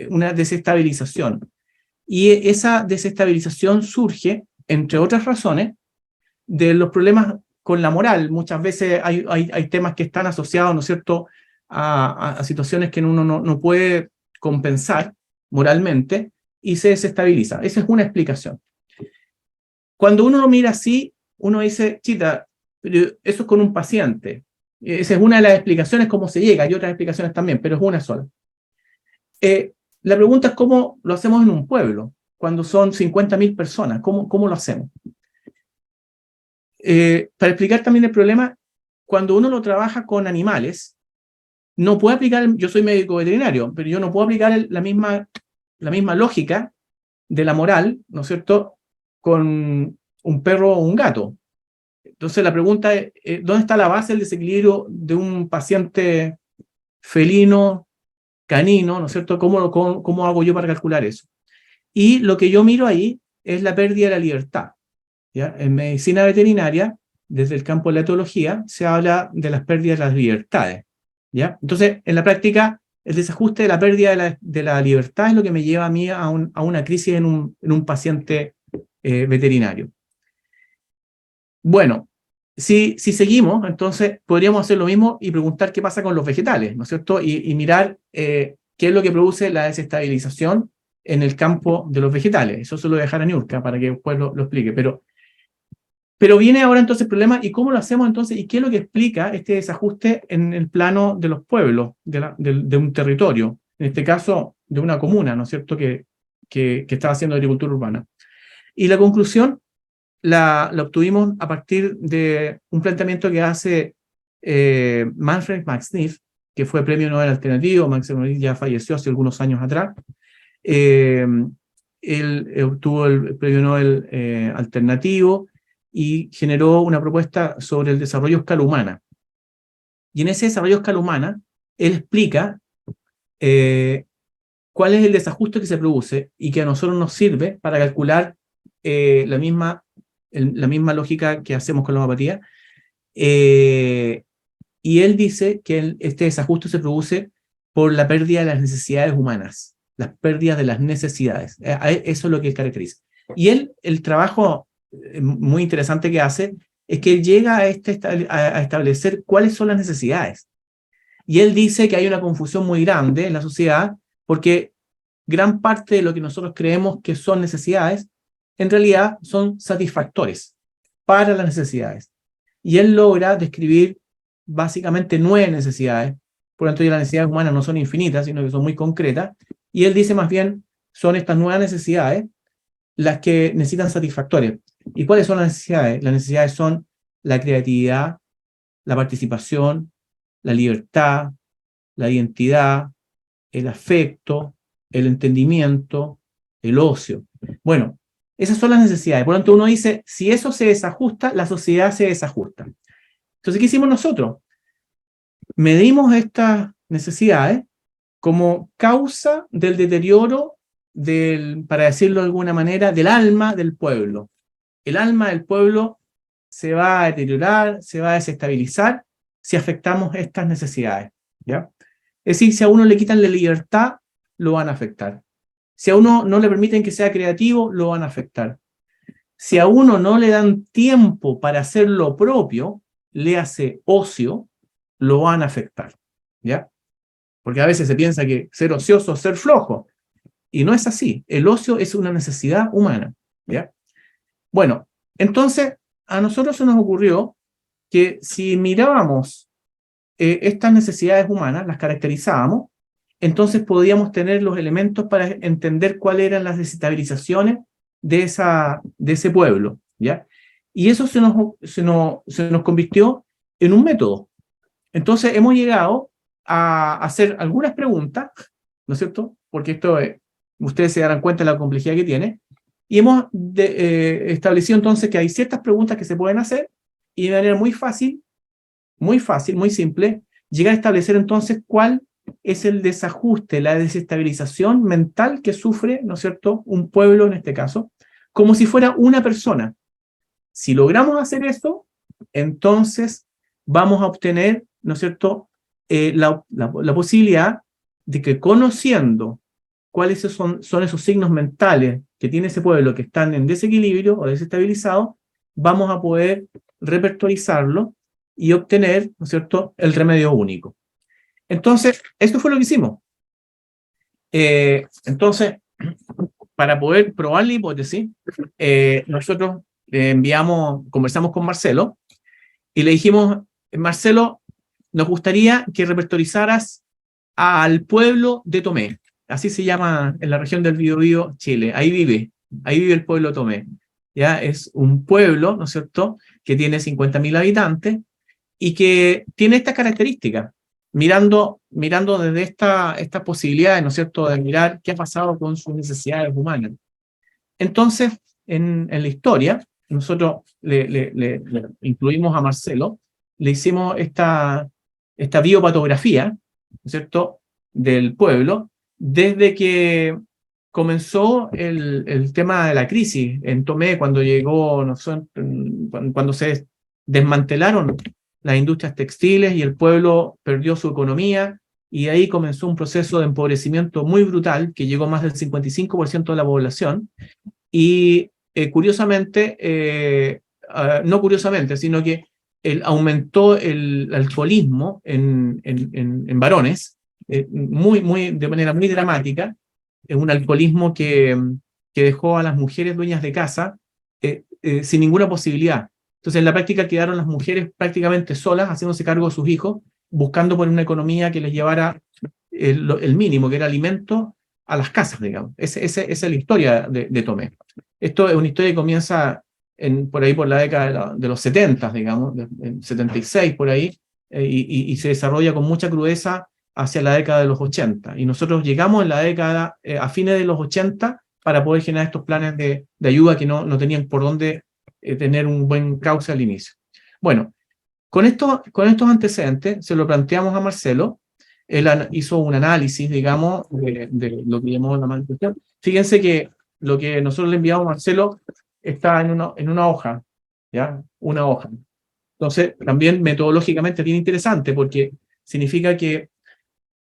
una desestabilización. Y esa desestabilización surge, entre otras razones, de los problemas con la moral. Muchas veces hay temas que están asociados, ¿no es cierto?, a situaciones que uno no puede compensar moralmente y se desestabiliza. Esa es una explicación. Cuando uno lo mira así, uno dice, chita, pero eso es con un paciente. Esa es una de las explicaciones, cómo se llega. Hay otras explicaciones también, pero es una sola. La pregunta es cómo lo hacemos en un pueblo, cuando son 50.000 personas. ¿Cómo lo hacemos? Para explicar también el problema, cuando uno lo trabaja con animales, no puede aplicar, yo soy médico veterinario, pero yo no puedo aplicar la misma lógica de la moral, ¿no es cierto?, con un perro o un gato. Entonces la pregunta es, ¿dónde está la base del desequilibrio de un paciente felino, canino, ¿no es cierto? ¿Cómo hago yo para calcular eso? Y lo que yo miro ahí es la pérdida de la libertad, ¿ya? En medicina veterinaria, desde el campo de la etología, se habla de las pérdidas de las libertades, ¿ya? Entonces, en la práctica, el desajuste de la pérdida de la libertad es lo que me lleva a mí a una crisis en un paciente veterinario. Bueno, si seguimos, entonces podríamos hacer lo mismo y preguntar qué pasa con los vegetales, ¿no es cierto? Y mirar qué es lo que produce la desestabilización en el campo de los vegetales. Eso se lo voy a dejar a Niurka para que después lo explique. Pero viene ahora entonces el problema, ¿y cómo lo hacemos entonces? ¿Y qué es lo que explica este desajuste en el plano de los pueblos, de un territorio? En este caso, de una comuna, ¿no es cierto?, que estaba haciendo agricultura urbana. Y la conclusión la obtuvimos a partir de un planteamiento que hace Manfred Max Neef, que fue premio Nobel alternativo. Max Neef ya falleció hace algunos años atrás. Él obtuvo el premio Nobel alternativo y generó una propuesta sobre el desarrollo a escala humana. Y en ese desarrollo a escala humana, él explica cuál es el desajuste que se produce y que a nosotros nos sirve para calcular la misma lógica que hacemos con la homopatía. Y él dice que este desajuste se produce por la pérdida de las necesidades humanas. las pérdidas de las necesidades. Eso es lo que caracteriza. Y el trabajo muy interesante que hace es que él llega a establecer cuáles son las necesidades. Y él dice que hay una confusión muy grande en la sociedad porque gran parte de lo que nosotros creemos que son necesidades, en realidad son satisfactores para las necesidades. Y él logra describir básicamente 9 necesidades. Por lo tanto, las necesidades humanas no son infinitas, sino que son muy concretas. Y él dice más bien, son estas 9 necesidades las que necesitan satisfactores. ¿Y cuáles son las necesidades? Las necesidades son la creatividad, la participación, la libertad, la identidad, el afecto, el entendimiento, el ocio. Bueno, esas son las necesidades. Por lo tanto, uno dice, si eso se desajusta, la sociedad se desajusta. Entonces, ¿qué hicimos nosotros? Medimos estas necesidades como causa del deterioro para decirlo de alguna manera, del alma del pueblo. El alma del pueblo se va a deteriorar, se va a desestabilizar si afectamos estas necesidades, ¿ya? Es decir, si a uno le quitan la libertad, lo van a afectar. Si a uno no le permiten que sea creativo, lo van a afectar. Si a uno no le dan tiempo para hacer lo propio, le hace ocio, lo van a afectar, ¿ya? Porque a veces se piensa que ser ocioso es ser flojo, y no es así. El ocio es una necesidad humana, ¿ya? Bueno, entonces a nosotros se nos ocurrió que si mirábamos estas necesidades humanas, las caracterizábamos, entonces podíamos tener los elementos para entender cuáles eran las desestabilizaciones de ese pueblo, ¿ya? Y eso se nos convirtió en un método. Entonces hemos llegado a hacer algunas preguntas, ¿no es cierto? Porque esto, ustedes se darán cuenta de la complejidad que tiene, y hemos establecido entonces que hay ciertas preguntas que se pueden hacer, y de manera muy fácil, muy simple, llegar a establecer entonces cuál es el desajuste, la desestabilización mental que sufre, ¿no es cierto?, un pueblo en este caso, como si fuera una persona. Si logramos hacer esto, entonces vamos a obtener, ¿no es cierto?, la posibilidad de que conociendo cuáles son esos signos mentales que tiene ese pueblo que están en desequilibrio o desestabilizado, vamos a poder repertorizarlo y obtener, ¿no es cierto?, el remedio único. Entonces, esto fue lo que hicimos. Entonces, para poder probar la hipótesis, nosotros conversamos con Marcelo y le dijimos, Marcelo, nos gustaría que repertorizaras al pueblo de Tomé. Así se llama en la región del Biobío, Chile. Ahí vive el pueblo Tomé. ¿Ya? Es un pueblo, ¿no es cierto?, que tiene 50.000 habitantes y que tiene estas características. Mirando desde estas posibilidades, ¿no es cierto?, de mirar qué ha pasado con sus necesidades humanas. Entonces, en la historia, nosotros le incluimos a Marcelo, le hicimos esta biopatografía, ¿no es cierto?, del pueblo, desde que comenzó el tema de la crisis en Tomé, cuando llegó, no sé, cuando se desmantelaron las industrias textiles y el pueblo perdió su economía, y ahí comenzó un proceso de empobrecimiento muy brutal que llegó a más del 55% de la población, y curiosamente, no curiosamente, sino que aumentó el alcoholismo en varones, de manera muy dramática, un alcoholismo que dejó a las mujeres dueñas de casa sin ninguna posibilidad. Entonces, en la práctica quedaron las mujeres prácticamente solas, haciéndose cargo de sus hijos, buscando por una economía que les llevara el mínimo, que era alimento a las casas, digamos. Esa es la historia de Tomé. Esto es una historia que comienza por ahí por la década de los 70, digamos, en 76 por ahí, y se desarrolla con mucha crudeza hacia la década de los 80. Y nosotros llegamos en la década, a fines de los 80, para poder generar estos planes de ayuda que no tenían por dónde tener un buen cauce al inicio. Bueno, con estos antecedentes se lo planteamos a Marcelo. Él hizo un análisis, digamos, de lo que llamamos la malnutrición. Fíjense que lo que nosotros le enviamos a Marcelo está en una hoja, ¿ya? Una hoja. Entonces, también metodológicamente es bien interesante porque significa que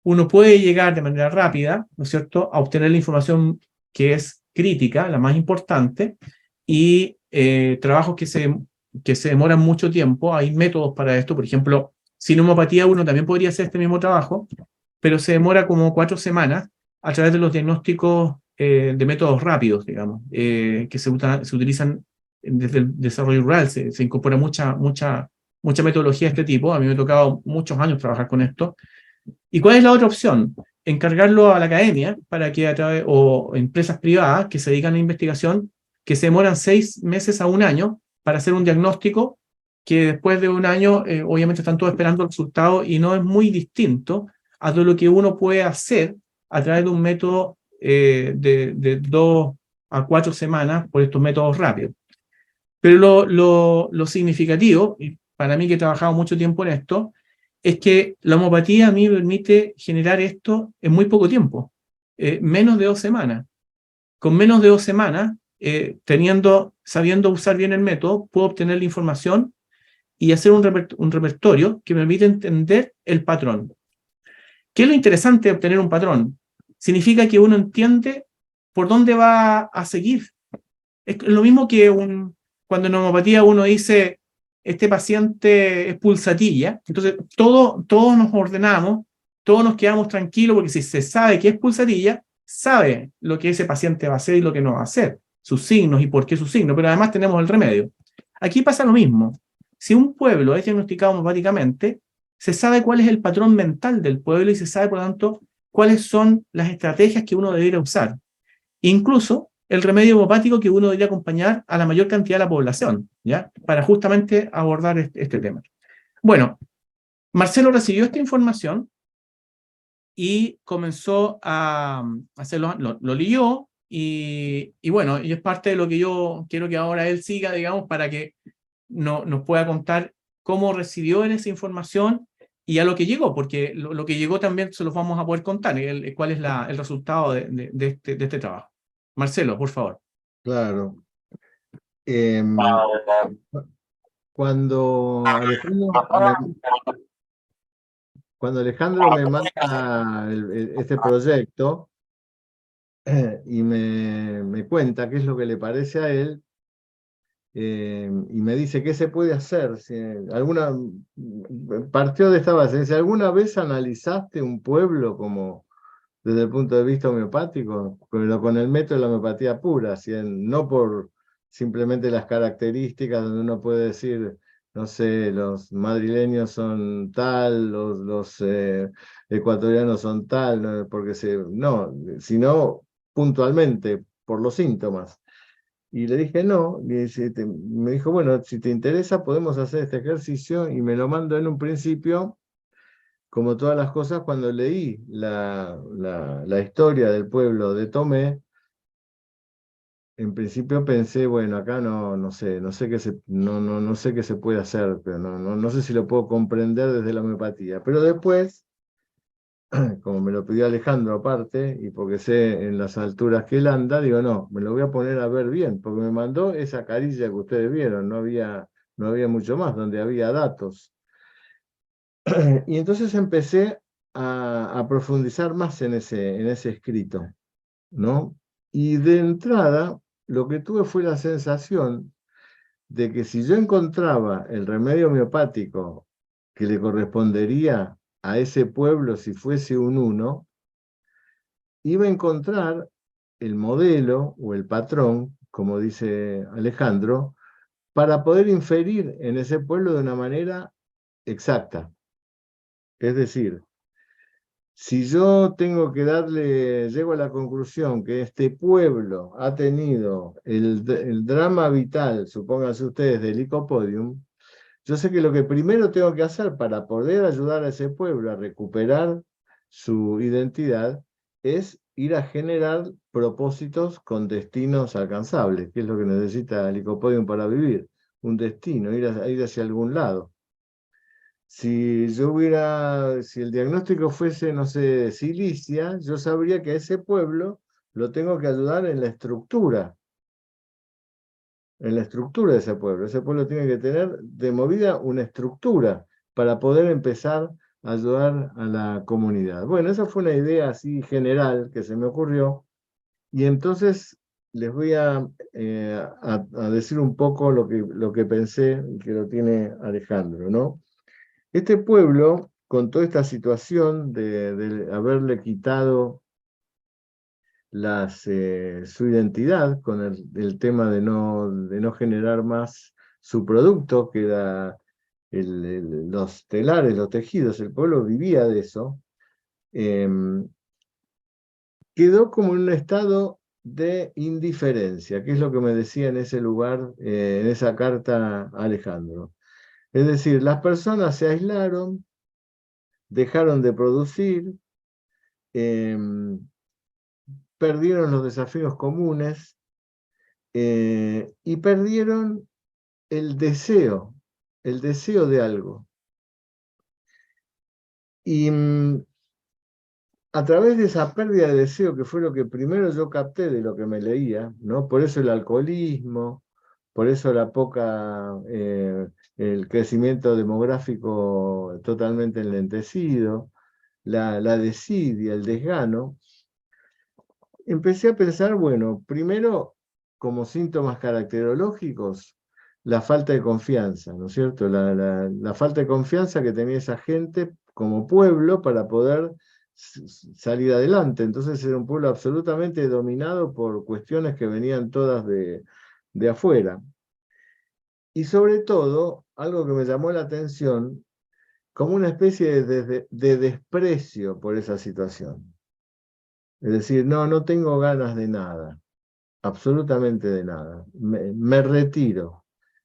uno puede llegar de manera rápida, ¿no es cierto?, a obtener la información que es crítica, la más importante, y trabajos que se demoran mucho tiempo. Hay métodos para esto, por ejemplo, sin homopatía uno también podría hacer este mismo trabajo, pero se demora como 4 semanas a través de los diagnósticos de métodos rápidos, digamos, que se utilizan desde el desarrollo rural. Se incorpora mucha metodología de este tipo. A mí me ha tocado muchos años trabajar con esto. ¿Y cuál es la otra opción? Encargarlo a la academia para que a través, o empresas privadas que se dedican a investigación, que se demoran 6 meses a un año para hacer un diagnóstico que después de un año, obviamente están todos esperando el resultado y no es muy distinto a todo lo que uno puede hacer a través de un método de 2 a 4 semanas por estos métodos rápidos. Pero lo significativo, y para mí que he trabajado mucho tiempo en esto, es que la homopatía a mí me permite generar esto en muy poco tiempo, menos de 2 semanas. Con menos de 2 semanas, sabiendo usar bien el método, puedo obtener la información y hacer un repertorio que me permite entender el patrón. ¿Qué es lo interesante de obtener un patrón? Significa que uno entiende por dónde va a seguir. Es lo mismo que cuando en homopatía uno dice, este paciente es pulsatilla, entonces todos nos ordenamos, todos nos quedamos tranquilos, porque si se sabe que es pulsatilla, sabe lo que ese paciente va a hacer y lo que no va a hacer, sus signos y por qué sus signos, pero además tenemos el remedio. Aquí pasa lo mismo. Si un pueblo es diagnosticado homopáticamente, se sabe cuál es el patrón mental del pueblo y se sabe, por lo tanto, cuáles son las estrategias que uno debería usar. Incluso el remedio homopático que uno debería acompañar a la mayor cantidad de la población, ¿ya? Para justamente abordar este tema. Bueno, Marcelo recibió esta información y comenzó a hacerlo, lo leyó, y bueno, y es parte de lo que yo quiero que ahora él siga, digamos, para que nos pueda contar cómo recibió él esa información y a lo que llegó, porque lo que llegó también se los vamos a poder contar, cuál es el resultado de este trabajo. Marcelo, por favor. Claro. Em, cuando Alejandro me, cuando Alejandro me manda este proyecto y me cuenta qué es lo que le parece a él, y me dice qué se puede hacer. Si partió de esta base, si alguna vez analizaste un pueblo como desde el punto de vista homeopático, pero con el método de la homeopatía pura, no por simplemente las características donde uno puede decir, no sé, los madrileños son tal, los ecuatorianos son tal, no, no, sino puntualmente por los síntomas. Y le dije no, me dijo, bueno, si te interesa podemos hacer este ejercicio, y me lo mandó en un principio. Como todas las cosas, cuando leí la historia del pueblo de Tomé, en principio pensé, bueno, acá no sé, no sé qué se puede hacer, pero no sé si lo puedo comprender desde la homeopatía. Pero después, como me lo pidió Alejandro aparte, y porque sé en las alturas que él anda, digo, no, me lo voy a poner a ver bien, porque me mandó esa carilla que ustedes vieron, no había mucho más, donde había datos. Y entonces empecé a profundizar más en ese escrito, ¿no? Y de entrada, lo que tuve fue la sensación de que si yo encontraba el remedio homeopático que le correspondería a ese pueblo si fuese un uno, iba a encontrar el modelo o el patrón, como dice Alejandro, para poder inferir en ese pueblo de una manera exacta. Es decir, si yo llego a la conclusión que este pueblo ha tenido el drama vital, supónganse ustedes, del Lycopodium, yo sé que lo que primero tengo que hacer para poder ayudar a ese pueblo a recuperar su identidad es ir a generar propósitos con destinos alcanzables, que es lo que necesita el Lycopodium para vivir, un destino, ir hacia algún lado. Si el diagnóstico fuese, no sé, Cilicia, yo sabría que a ese pueblo lo tengo que ayudar en la estructura de ese pueblo. Ese pueblo tiene que tener de movida una estructura para poder empezar ayudar a la comunidad. Bueno, esa fue una idea así general que se me ocurrió, y entonces les voy a decir un poco lo que pensé y que lo tiene Alejandro, ¿no? Este pueblo, con toda esta situación de haberle quitado su identidad, con el tema de no generar más su producto, que era los telares, los tejidos, el pueblo vivía de eso, quedó como en un estado de indiferencia, que es lo que me decía en ese lugar, en esa carta Alejandro. Es decir, las personas se aislaron, dejaron de producir, perdieron los desafíos comunes y perdieron el deseo de algo. Y a través de esa pérdida de deseo, que fue lo que primero yo capté de lo que me leía, ¿no? Por eso el alcoholismo, por eso el crecimiento demográfico totalmente enlentecido, la desidia, el desgano, empecé a pensar, bueno, primero, como síntomas caracterológicos, la falta de confianza, ¿no es cierto? La falta de confianza que tenía esa gente como pueblo para poder salir adelante. Entonces era un pueblo absolutamente dominado por cuestiones que venían todas de afuera. Y sobre todo, algo que me llamó la atención, como una especie de desprecio por esa situación. Es decir, no tengo ganas de nada, absolutamente de nada. Me retiro.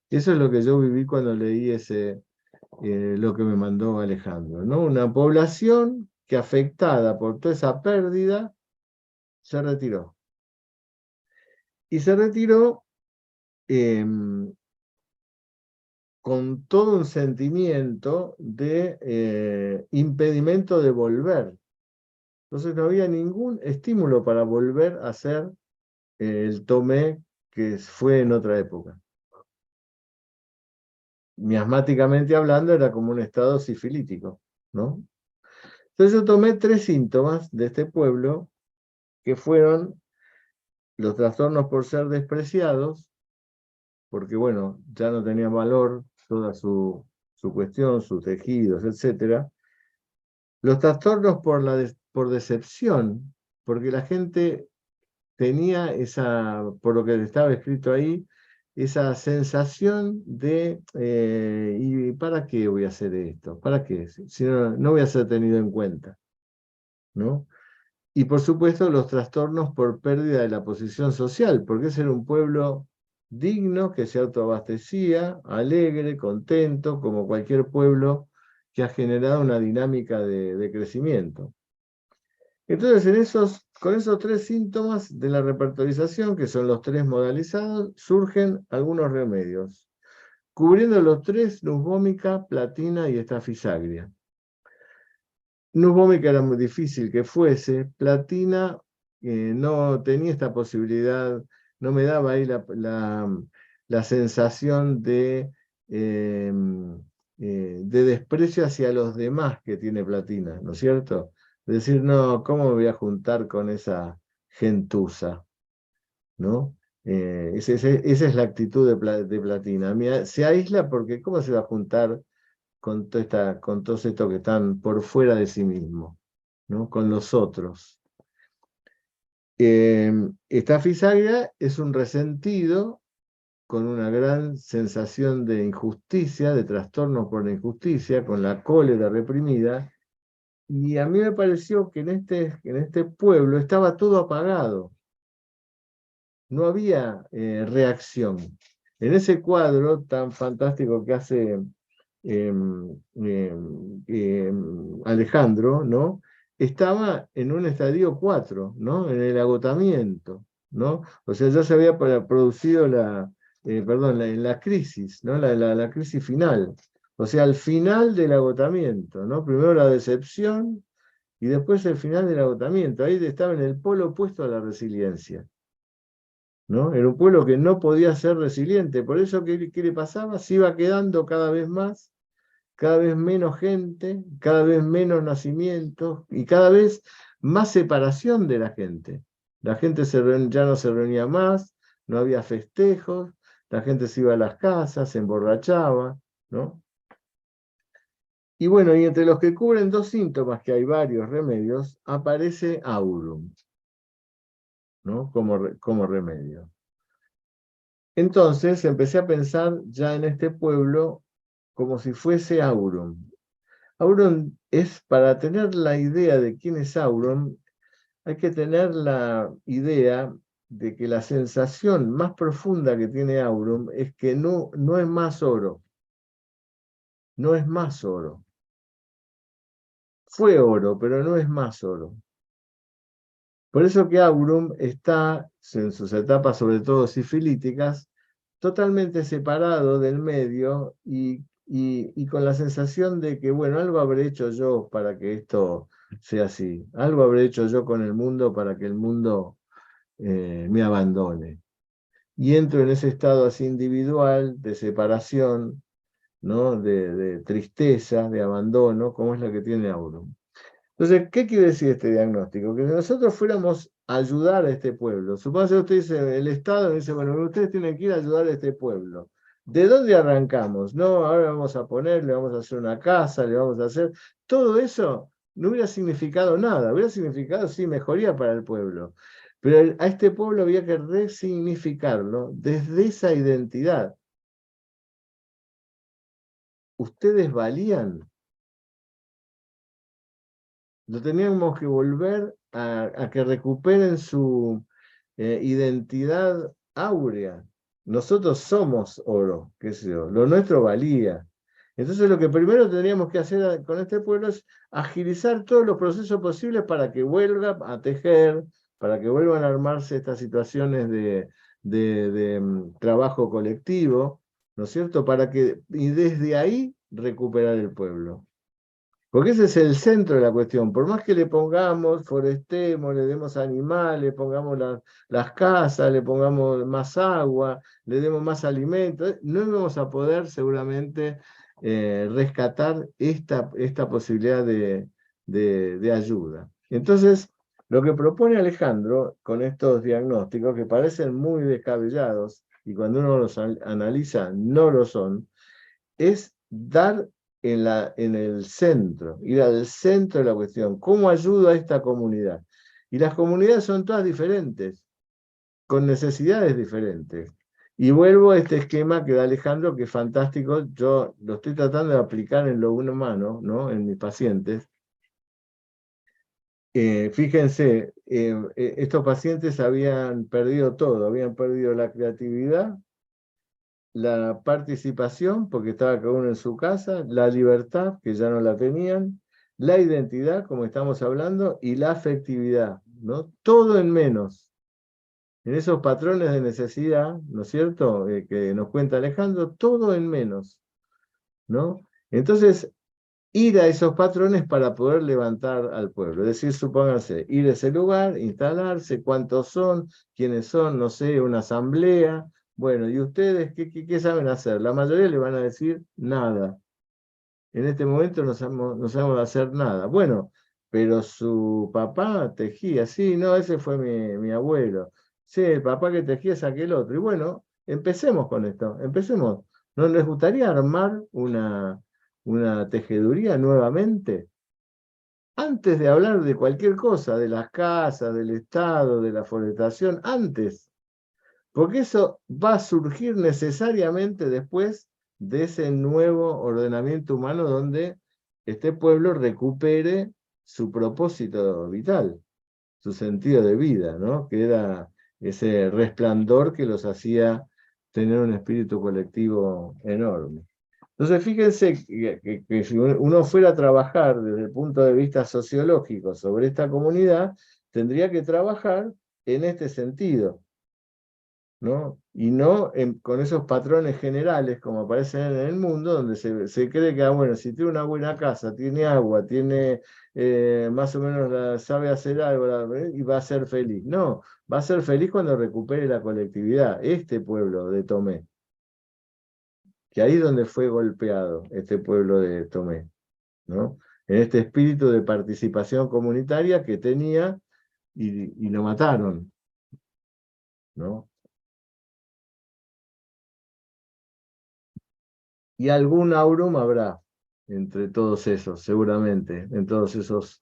Eso es lo que yo viví cuando leí lo que me mandó Alejandro, ¿no? Una población que, afectada por toda esa pérdida, se retiró. Y se retiró con todo un sentimiento de impedimento de volver. Entonces no había ningún estímulo para volver a hacer el Tomé que fue en otra época. Miasmáticamente hablando, era como un estado sifilítico, ¿no? Entonces yo tomé 3 síntomas de este pueblo, que fueron los trastornos por ser despreciados, porque bueno, ya no tenía valor toda su cuestión, sus tejidos, etc. Los trastornos por decepción, porque la gente tenía por lo que estaba escrito ahí, esa sensación de, ¿y para qué voy a hacer esto? ¿Para qué? Si no voy a ser tenido en cuenta, ¿no? Y por supuesto los trastornos por pérdida de la posición social, porque ese era un pueblo digno, que se autoabastecía, alegre, contento, como cualquier pueblo que ha generado una dinámica de crecimiento. Entonces, con esos 3 síntomas de la repertorización, que son los 3 modalizados, surgen algunos remedios. Cubriendo los 3, nus vomica, platina y estafisagria. Nus vomica era muy difícil que fuese, platina no tenía esta posibilidad, no me daba ahí la sensación de desprecio hacia los demás que tiene platina, ¿no es cierto? Decir, no, ¿cómo me voy a juntar con esa gentuza? ¿No? Esa es la actitud de platina. Se aísla porque ¿cómo se va a juntar con todos estos que están por fuera de sí mismo, ¿no? Con los otros? Estafisagria es un resentido con una gran sensación de injusticia, de trastornos por la injusticia, con la cólera reprimida. Y a mí me pareció que en este pueblo estaba todo apagado. No había reacción. En ese cuadro tan fantástico que hace Alejandro, ¿no? Estaba en un estadio 4, ¿no? En el agotamiento, ¿no? O sea, ya se había producido la crisis, ¿no? La crisis final. O sea, al final del agotamiento, ¿no? Primero la decepción y después el final del agotamiento. Ahí estaba en el polo opuesto a la resiliencia, ¿no? Era un pueblo que no podía ser resiliente. Por eso, ¿qué le pasaba? Se iba quedando cada vez más cada vez menos gente, cada vez menos nacimientos y cada vez más separación de la gente. La gente ya no se reunía más, no había festejos, la gente se iba a las casas, se emborrachaba, ¿no? Y bueno, y entre los que cubren dos síntomas, que hay varios remedios, aparece aurum, ¿no? Como remedio. Entonces empecé a pensar ya en este pueblo como si fuese aurum. Aurum es, para tener la idea de quién es aurum, hay que tener la idea de que la sensación más profunda que tiene aurum es que no es más oro, no es más oro. Fue oro, pero no es más oro. Por eso que aurum está, en sus etapas sobre todo sifilíticas, totalmente separado del medio y con la sensación de que, bueno, algo habré hecho yo para que esto sea así, algo habré hecho yo con el mundo para que el mundo me abandone. Y entro en ese estado así individual, de separación, ¿no? De tristeza, de abandono, como es la que tiene aurum. Entonces, ¿qué quiere decir este diagnóstico? Que si nosotros fuéramos a ayudar a este pueblo, supóngase usted dice, el Estado dice, bueno, ustedes tienen que ir a ayudar a este pueblo. ¿De dónde arrancamos? No, ahora vamos a ponerle, vamos a hacer una casa, le vamos a hacer... Todo eso no hubiera significado nada, hubiera significado, sí, mejoría para el pueblo. Pero a este pueblo había que resignificarlo desde esa identidad. Ustedes valían. Lo teníamos que volver a que recuperen su identidad áurea. Nosotros somos oro, qué sé yo, lo nuestro valía. Entonces lo que primero tendríamos que hacer con este pueblo es agilizar todos los procesos posibles para que vuelva a tejer, para que vuelvan a armarse estas situaciones de trabajo colectivo, ¿no es cierto? Y desde ahí recuperar el pueblo. Porque ese es el centro de la cuestión. Por más que le pongamos, forestemos, le demos animales, pongamos las casas, le pongamos más agua, le demos más alimentos, no vamos a poder seguramente rescatar esta posibilidad de ayuda. Entonces, lo que propone Alejandro con estos diagnósticos, que parecen muy descabellados, y cuando uno los analiza no lo son, es dar en el centro, ir al centro de la cuestión. ¿Cómo ayudo a esta comunidad? Y las comunidades son todas diferentes, con necesidades diferentes. Y vuelvo a este esquema que da Alejandro, que es fantástico. Yo lo estoy tratando de aplicar en lo humano, ¿no? En mis pacientes. Fíjense, estos pacientes habían perdido todo, habían perdido la creatividad, la participación, porque estaba cada uno en su casa, la libertad, que ya no la tenían, la identidad, como estamos hablando, y la afectividad, ¿no? Todo en menos. En esos patrones de necesidad, ¿no es cierto?, que nos cuenta Alejandro, todo en menos, ¿no? Entonces, ir a esos patrones para poder levantar al pueblo. Es decir, supónganse, ir a ese lugar, instalarse, cuántos son, quiénes son, no sé, una asamblea. Bueno, ¿y ustedes qué saben hacer? La mayoría le van a decir nada. En este momento no sabemos hacer nada. Bueno, pero su papá tejía. Sí, no, ese fue mi abuelo. Sí, el papá que tejía es aquel otro. Y bueno, empecemos con esto, empecemos. ¿No les gustaría armar una tejeduría nuevamente? Antes de hablar de cualquier cosa, de las casas, del Estado, de la forestación, antes. Porque eso va a surgir necesariamente después de ese nuevo ordenamiento humano donde este pueblo recupere su propósito vital, su sentido de vida, ¿no? Que era ese resplandor que los hacía tener un espíritu colectivo enorme. Entonces, fíjense que si uno fuera a trabajar desde el punto de vista sociológico sobre esta comunidad, tendría que trabajar en este sentido, ¿no? Y no con esos patrones generales como aparecen en el mundo, donde se cree que, bueno, si tiene una buena casa, tiene agua, tiene más o menos sabe hacer algo y va a ser feliz. No, va a ser feliz cuando recupere la colectividad, este pueblo de Tomé. que ahí es donde fue golpeado este pueblo de Tomé, ¿no? En este espíritu de participación comunitaria que tenía y lo mataron, ¿no? Y algún aurum habrá entre todos esos, seguramente, en todos esos,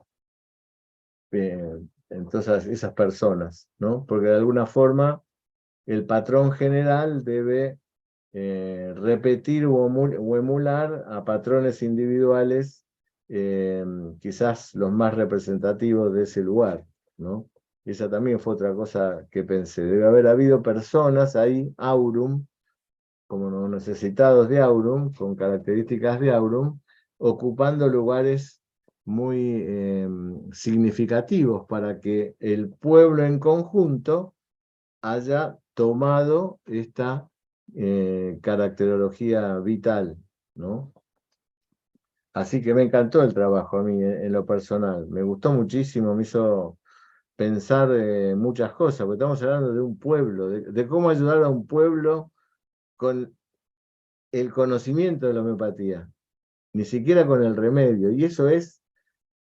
en todas esas personas, ¿no? Porque de alguna forma el patrón general debe repetir o emular a patrones individuales, quizás los más representativos de ese lugar, ¿no? Y esa también fue otra cosa que pensé. Debe haber habido personas ahí, aurum, como los necesitados de aurum, con características de aurum, ocupando lugares muy significativos para que el pueblo en conjunto haya tomado esta caracterología vital, ¿no? Así que me encantó el trabajo a mí en lo personal, me gustó muchísimo, me hizo pensar muchas cosas, porque estamos hablando de un pueblo, de cómo ayudar a un pueblo con el conocimiento de la homeopatía, ni siquiera con el remedio, y eso es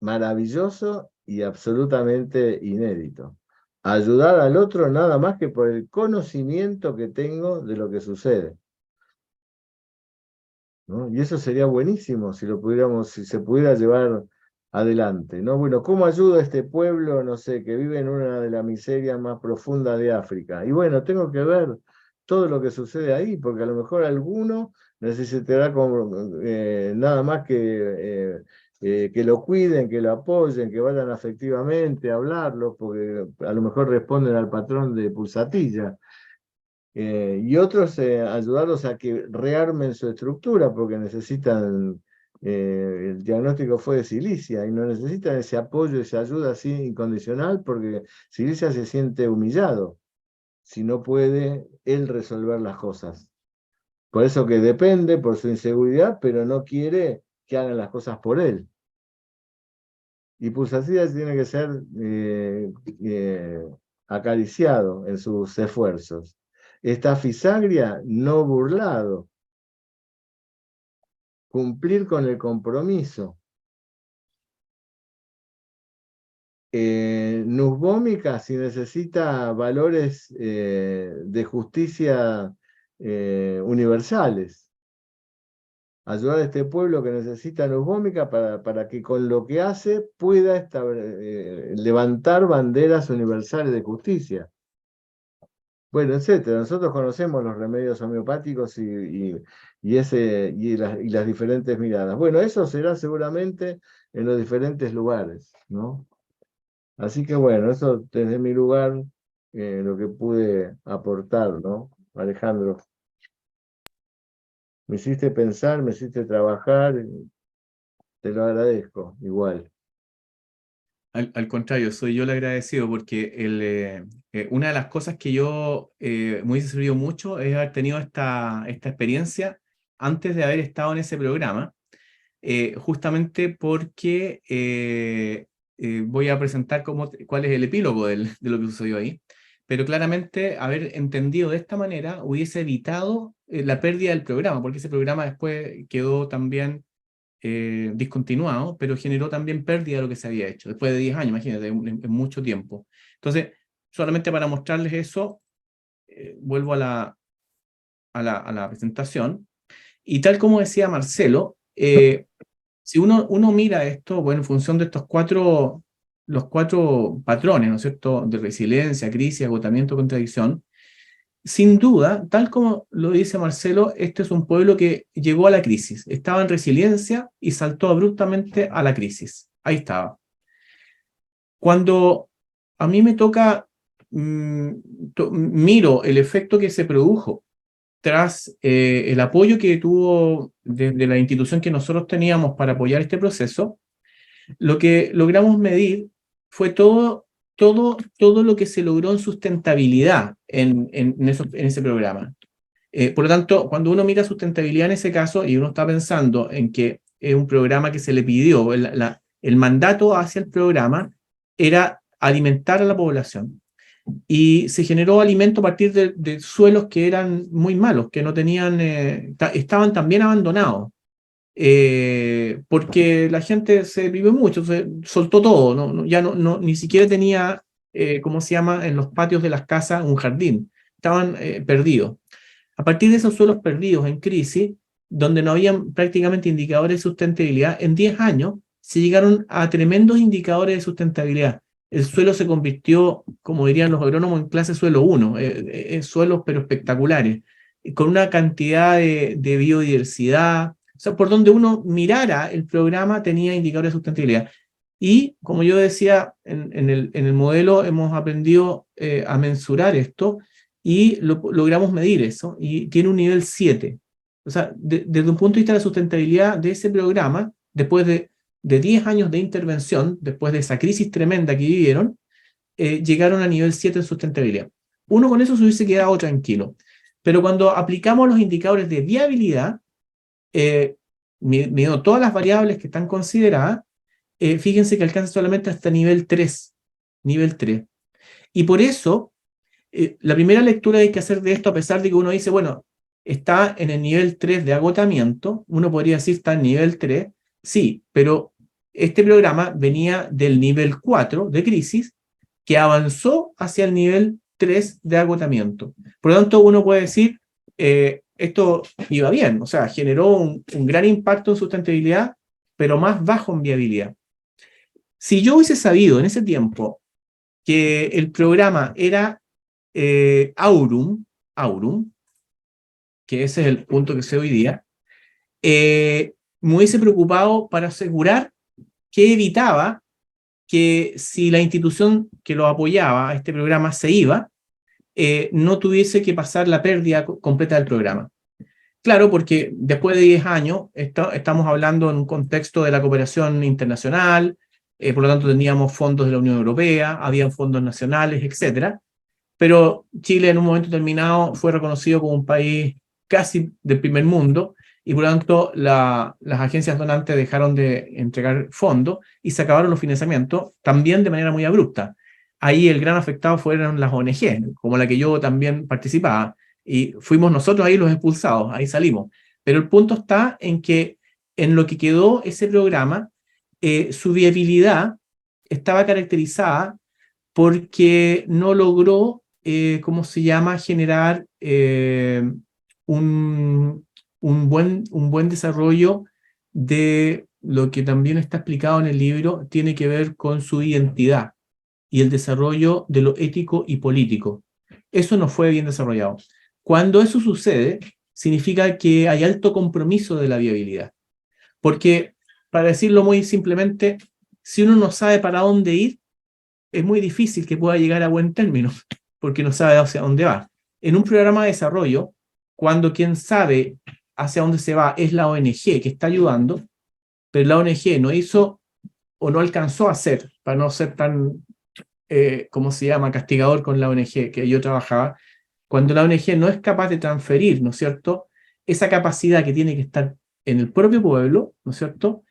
maravilloso y absolutamente inédito. Ayudar al otro nada más que por el conocimiento que tengo de lo que sucede, ¿no? Y eso sería buenísimo si lo pudiéramos, si se pudiera llevar adelante, ¿no? Bueno, ¿cómo ayuda a este pueblo, no sé, que vive en una de las miserias más profundas de África? Y bueno, tengo que ver todo lo que sucede ahí, porque a lo mejor alguno necesitará nada más que lo cuiden, que lo apoyen, que vayan afectivamente a hablarlo, porque a lo mejor responden al patrón de pulsatilla. Y otros ayudarlos a que rearmen su estructura, porque necesitan, el diagnóstico fue de Cilicia, y no necesitan ese apoyo, esa ayuda así incondicional, porque Cilicia se siente humillado si no puede él resolver las cosas. Por eso que depende, por su inseguridad, pero no quiere que hagan las cosas por él. Y Pulsacida tiene que ser acariciado en sus esfuerzos. Esta Fisagria no burlado. Cumplir con el compromiso. Nusbómica, si necesita valores de justicia universales. Ayudar a este pueblo que necesita Nusbómica para que con lo que hace pueda levantar banderas universales de justicia. Bueno, etcétera. Nosotros conocemos los remedios homeopáticos y las diferentes miradas. Bueno, eso será seguramente en los diferentes lugares, ¿no? Así que bueno, eso desde mi lugar, lo que pude aportar, ¿no? Alejandro, me hiciste pensar, me hiciste trabajar, te lo agradezco, igual. Al contrario, soy yo el agradecido porque una de las cosas que yo me hubiese servido mucho es haber tenido esta experiencia antes de haber estado en ese programa, justamente porque voy a presentar cuál es el epílogo de lo que sucedió ahí, pero claramente haber entendido de esta manera hubiese evitado la pérdida del programa, porque ese programa después quedó también discontinuado, pero generó también pérdida de lo que se había hecho, después de 10 años, imagínate, en mucho tiempo. Entonces, solamente para mostrarles eso, vuelvo a la presentación, y tal como decía Marcelo, si uno mira esto, bueno, en función de los cuatro patrones, ¿no es cierto?, de resiliencia, crisis, agotamiento, contradicción, sin duda, tal como lo dice Marcelo, este es un pueblo que llegó a la crisis, estaba en resiliencia y saltó abruptamente a la crisis. Ahí estaba. Cuando a mí me toca, miro el efecto que se produjo tras el apoyo que tuvo desde la institución que nosotros teníamos para apoyar este proceso, lo que logramos medir fue todo lo que se logró en sustentabilidad en ese programa. Por lo tanto, cuando uno mira sustentabilidad en ese caso y uno está pensando en que es un programa que se le pidió, el mandato hacia el programa era alimentar a la población. y se generó alimento a partir de suelos que eran muy malos, que no tenían, estaban también abandonados, porque la gente se vivió mucho, se soltó todo, ya ni siquiera tenía, ¿cómo se llama?, en los patios de las casas un jardín, estaban perdidos. A partir de esos suelos perdidos en crisis, donde no habían prácticamente indicadores de sustentabilidad, en 10 años se llegaron a tremendos indicadores de sustentabilidad. El suelo se convirtió, como dirían los agrónomos, en clase suelo 1, suelos pero espectaculares, con una cantidad de biodiversidad. O sea, por donde uno mirara el programa tenía indicadores de sustentabilidad. Y, como yo decía, en el modelo hemos aprendido a mensurar esto y logramos medir eso, y tiene un nivel 7. O sea, desde un punto de vista de la sustentabilidad de ese programa, después de 10 años de intervención, después de esa crisis tremenda que vivieron, llegaron a nivel 7 en sustentabilidad. Uno con eso se hubiese quedado tranquilo. Pero cuando aplicamos los indicadores de viabilidad, midiendo todas las variables que están consideradas, fíjense que alcanza solamente hasta nivel 3. Nivel 3. Y por eso, la primera lectura que hay que hacer de esto, a pesar de que uno dice, bueno, está en el nivel 3 de agotamiento, uno podría decir está en nivel 3, sí, pero este programa venía del nivel 4 de crisis, que avanzó hacia el nivel 3 de agotamiento. Por lo tanto, uno puede decir, esto iba bien, o sea, generó un gran impacto en sustentabilidad, pero más bajo en viabilidad. Si yo hubiese sabido en ese tiempo que el programa era Aurum, que ese es el punto que sé hoy día, me hubiese preocupado para asegurar que evitaba que si la institución que lo apoyaba a este programa se iba, no tuviese que pasar la pérdida completa del programa. Claro, porque después de 10 años estamos hablando en un contexto de la cooperación internacional, por lo tanto teníamos fondos de la Unión Europea, habían fondos nacionales, etcétera, pero Chile en un momento determinado fue reconocido como un país casi del primer mundo, y por lo tanto las agencias donantes dejaron de entregar fondos y se acabaron los financiamientos, también de manera muy abrupta. Ahí el gran afectado fueron las ONG, como la que yo también participaba, y fuimos nosotros ahí los expulsados, ahí salimos. Pero el punto está en que en lo que quedó ese programa, su viabilidad estaba caracterizada porque no logró, ¿cómo se llama?, generar un buen desarrollo de lo que también está explicado en el libro, tiene que ver con su identidad y el desarrollo de lo ético y político. Eso no fue bien desarrollado. Cuando eso sucede, significa que hay alto compromiso de la viabilidad. Porque, para decirlo muy simplemente, si uno no sabe para dónde ir, es muy difícil que pueda llegar a buen término, porque no sabe hacia dónde va. En un programa de desarrollo, cuando quien sabe hacia dónde se va es la ONG que está ayudando, pero la ONG no hizo o no alcanzó a hacer, para no ser tan, ¿cómo se llama?, castigador con la ONG que yo trabajaba, cuando la ONG no es capaz de transferir, ¿no es cierto?, esa capacidad que tiene que estar en el propio pueblo, ¿no es cierto?,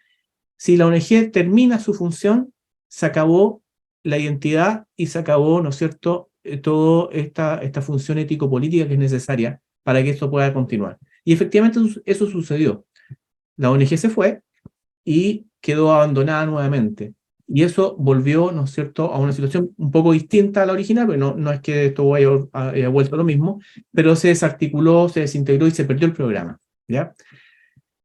si la ONG termina su función, se acabó la identidad y se acabó, ¿no es cierto?, toda esta función ético-política que es necesaria para que esto pueda continuar. Y efectivamente eso sucedió. La ONG se fue y quedó abandonada nuevamente. Y eso volvió, ¿no es cierto?, a una situación un poco distinta a la original, porque no es que esto haya vuelto a lo mismo, pero se desarticuló, se desintegró y se perdió el programa, ¿ya?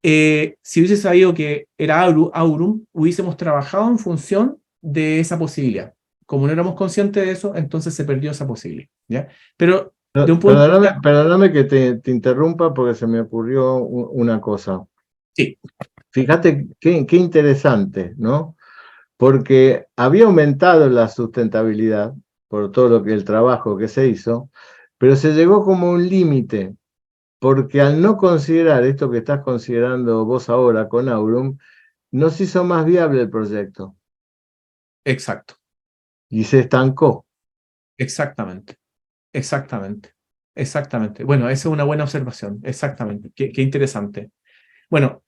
Si hubiese sabido que era Aurum, hubiésemos trabajado en función de esa posibilidad. Como no éramos conscientes de eso, entonces se perdió esa posibilidad, ¿ya? Pero de un punto de vista... Perdóname que te interrumpa porque se me ocurrió una cosa. Sí. Fíjate qué interesante, ¿no? Porque había aumentado la sustentabilidad por todo lo que el trabajo que se hizo, pero se llegó como un límite, porque al no considerar esto que estás considerando vos ahora con Aurum, no se hizo más viable el proyecto. Exacto. Y se estancó. Exactamente. Bueno, esa es una buena observación. Exactamente. Qué interesante. Bueno,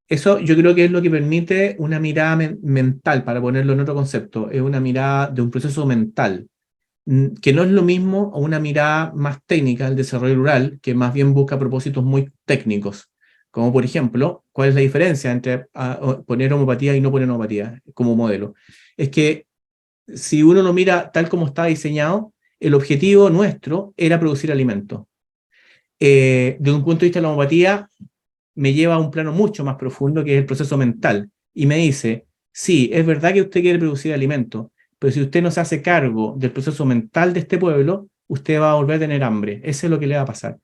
eso yo creo que es lo que permite una mirada mental, para ponerlo en otro concepto. Es una mirada de un proceso mental. que no es lo mismo a una mirada más técnica del desarrollo rural, que más bien busca propósitos muy técnicos, como por ejemplo, ¿cuál es la diferencia entre poner homeopatía y no poner homeopatía como modelo? Es que si uno lo mira tal como está diseñado, el objetivo nuestro era producir alimentos. De un punto de vista de la homeopatía, me lleva a un plano mucho más profundo, que es el proceso mental, y me dice, sí, es verdad que usted quiere producir alimentos, pero si usted no se hace cargo del proceso mental de este pueblo, usted va a volver a tener hambre. Eso es lo que le va a pasar.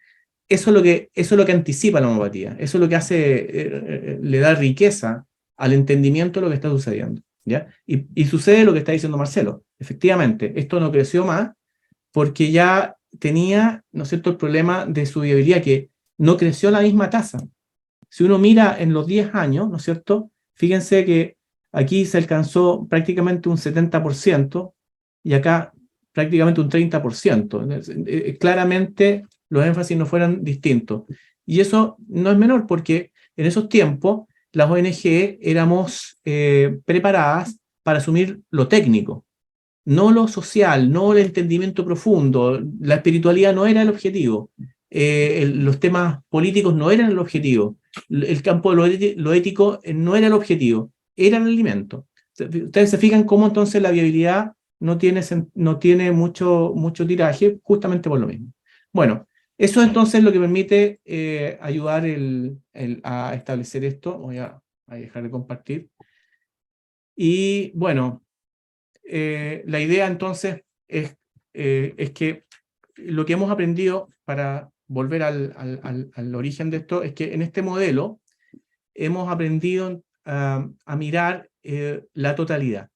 Eso es lo que anticipa la homeopatía. Eso es lo que hace, le da riqueza al entendimiento de lo que está sucediendo. ¿Ya? Y sucede lo que está diciendo Marcelo. Efectivamente, esto no creció más porque ya tenía, ¿no es cierto?, el problema de su viabilidad, que no creció a la misma tasa. Si uno mira en los 10 años, ¿no es cierto?, fíjense que aquí se alcanzó prácticamente un 70% y acá prácticamente un 30%. Claramente los énfasis no fueran distintos. Y eso no es menor porque en esos tiempos las ONG éramos preparadas para asumir lo técnico, no lo social, no el entendimiento profundo. La espiritualidad no era el objetivo. Los temas políticos no eran el objetivo. El campo de lo ético no era el objetivo, era el alimento. Ustedes se fijan cómo entonces la viabilidad no tiene mucho tiraje, justamente por lo mismo. Bueno, eso entonces es lo que permite ayudar a establecer esto. Voy a dejar de compartir. Y bueno, la idea entonces es que lo que hemos aprendido, para volver al origen de esto, es que en este modelo hemos aprendido a mirar la totalidad.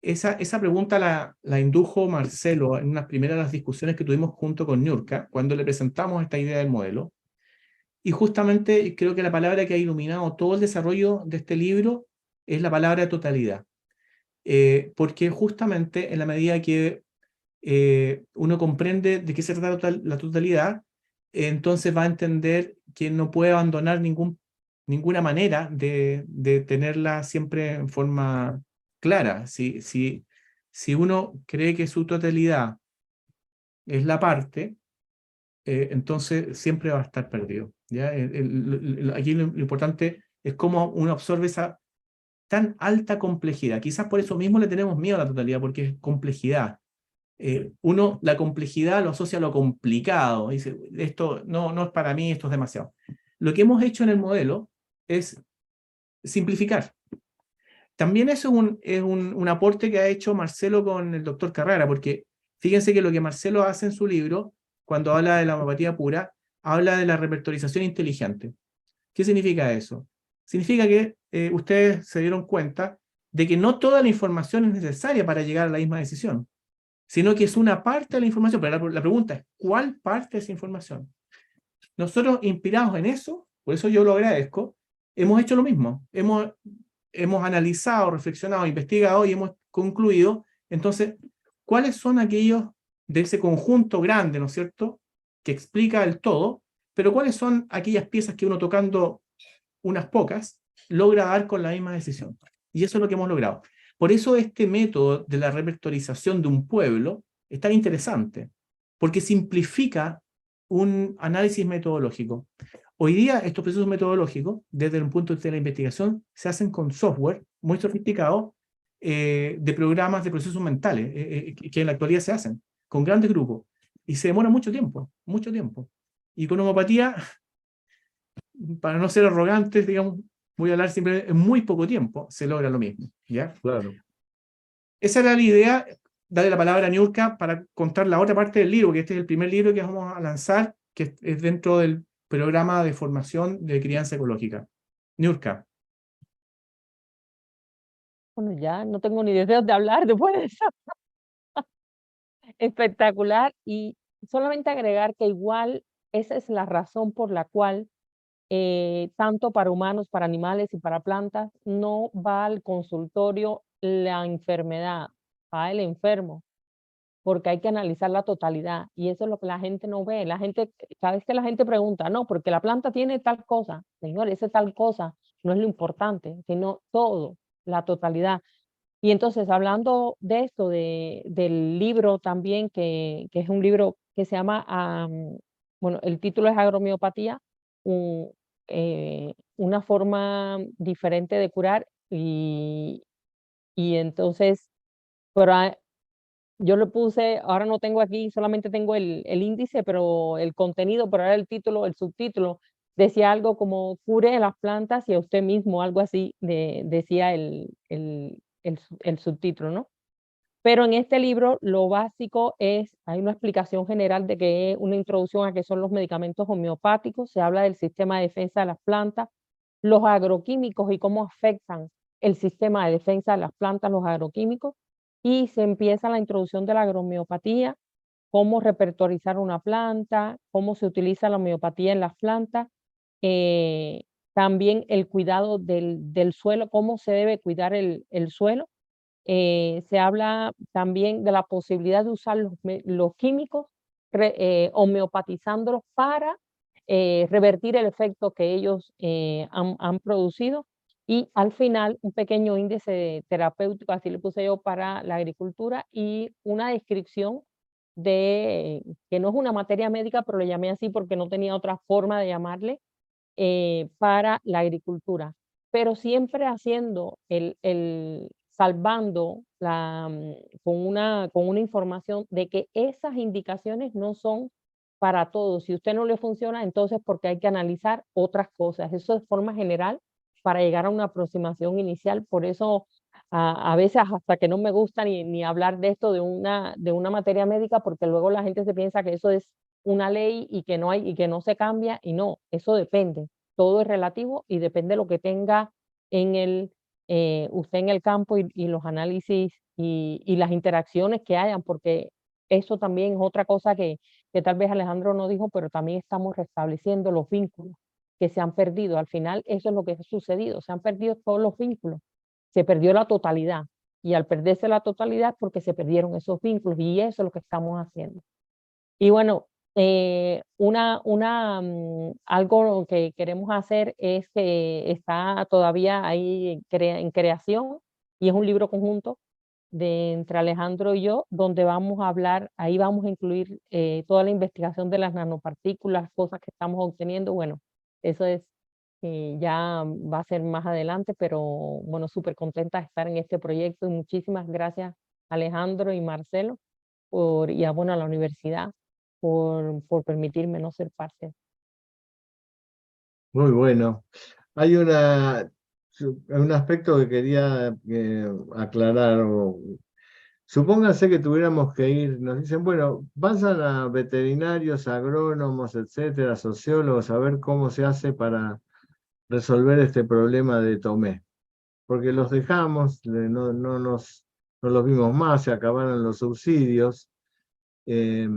Esa pregunta la indujo Marcelo en unas primeras de las discusiones que tuvimos junto con Niurka, cuando le presentamos esta idea del modelo. Y justamente creo que la palabra que ha iluminado todo el desarrollo de este libro es la palabra totalidad. Porque justamente en la medida que uno comprende de qué se trata la totalidad, entonces va a entender que no puede abandonar ninguna manera de tenerla siempre en forma clara. Si uno cree que su totalidad es la parte, entonces siempre va a estar perdido. ¿Ya? Aquí lo importante es cómo uno absorbe esa tan alta complejidad. Quizás por eso mismo le tenemos miedo a la totalidad, porque es complejidad. Uno la complejidad lo asocia a lo complicado. Dice, esto no es para mí, esto es demasiado. Lo que hemos hecho en el modelo es simplificar. También eso es un aporte que ha hecho Marcelo con el doctor Carrara, porque fíjense que lo que Marcelo hace en su libro, cuando habla de la homeopatía pura, habla de la repertorización inteligente. ¿Qué significa eso? Significa que ustedes se dieron cuenta de que no toda la información es necesaria para llegar a la misma decisión, sino que es una parte de la información. Pero la pregunta es, ¿cuál parte de esa información? Nosotros, inspirados en eso, por eso yo lo agradezco, hemos hecho lo mismo. Hemos analizado, reflexionado, investigado y hemos concluido, entonces, ¿cuáles son aquellos de ese conjunto grande, ¿no es cierto?, que explica el todo, pero cuáles son aquellas piezas que uno, tocando unas pocas, logra dar con la misma decisión? Y eso es lo que hemos logrado. Por eso este método de la repertorización de un pueblo es tan interesante, porque simplifica un análisis metodológico. Hoy día estos procesos metodológicos, desde el punto de vista de la investigación, se hacen con software muy sofisticado de programas de procesos mentales, que en la actualidad se hacen con grandes grupos, y se demora mucho tiempo, mucho tiempo. Y con homeopatía, para no ser arrogantes, digamos, voy a hablar siempre, en muy poco tiempo se logra lo mismo. ¿Ya? Claro. Esa era la idea. Darle la palabra a Niurka para contar la otra parte del libro, que este es el primer libro que vamos a lanzar, que es dentro del programa de formación de crianza ecológica. Niurka. Bueno, ya no tengo ni deseos de hablar después de eso. Espectacular. Y solamente agregar que igual esa es la razón por la cual tanto para humanos, para animales y para plantas, no va al consultorio la enfermedad, va el enfermo, porque hay que analizar la totalidad. Y eso es lo que la gente no ve. La gente, cada vez que la gente pregunta, no, porque la planta tiene tal cosa, señor, ese tal cosa no es lo importante, sino todo, la totalidad. Y entonces, hablando de esto, del libro también, que es un libro que se llama, bueno, el título es Agromiopatía, un- una forma diferente de curar, y entonces, pero yo le puse, ahora no tengo aquí, solamente tengo el índice, pero el contenido, pero ahora el título, el subtítulo, decía algo como cure las plantas y a usted mismo, algo así, decía el subtítulo, ¿no? Pero en este libro lo básico es, hay una explicación general de qué es una introducción a qué son los medicamentos homeopáticos, se habla del sistema de defensa de las plantas, los agroquímicos y cómo afectan el sistema de defensa de las plantas, los agroquímicos, y se empieza la introducción de la agromiopatía, cómo repertorizar una planta, cómo se utiliza la homeopatía en las plantas, eh, también el cuidado del suelo, cómo se debe cuidar el suelo. Se habla también de la posibilidad de usar los químicos, homeopatizándolos para revertir el efecto que ellos han producido. Y al final, un pequeño índice terapéutico, así le puse yo, para la agricultura, y una descripción que no es una materia médica, pero le llamé así porque no tenía otra forma de llamarle, para la agricultura, pero siempre haciendo salvando con una información de que esas indicaciones no son para todos. Si a usted no le funciona, entonces porque hay que analizar otras cosas. Eso de forma general para llegar a una aproximación inicial. Por eso a veces hasta que no me gusta ni hablar de esto de una materia médica, porque luego la gente se piensa que eso es una ley y que no hay y que no se cambia, y no, eso depende. Todo es relativo y depende de lo que tenga usted en el campo, y los análisis y las interacciones que hayan, porque eso también es otra cosa que tal vez Alejandro no dijo, pero también estamos restableciendo los vínculos que se han perdido. Al final eso es lo que ha sucedido, se han perdido todos los vínculos, se perdió la totalidad, y al perderse la totalidad porque se perdieron esos vínculos, y eso es lo que estamos haciendo. Y bueno, algo que queremos hacer es que está todavía ahí en creación, y es un libro conjunto entre Alejandro y yo, donde vamos a hablar, ahí vamos a incluir toda la investigación de las nanopartículas, cosas que estamos obteniendo. Bueno, eso ya va a ser más adelante, pero bueno, súper contenta de estar en este proyecto, y muchísimas gracias Alejandro y Marcelo y bueno, a la universidad por permitirme no ser parte. Muy bueno. Hay un aspecto que quería aclarar. Supóngase que tuviéramos que ir, nos dicen, bueno, vayan a veterinarios, agrónomos, etcétera, sociólogos, a ver cómo se hace para resolver este problema de Tomé. Porque los dejamos, no los vimos más, se acabaron los subsidios. Eh,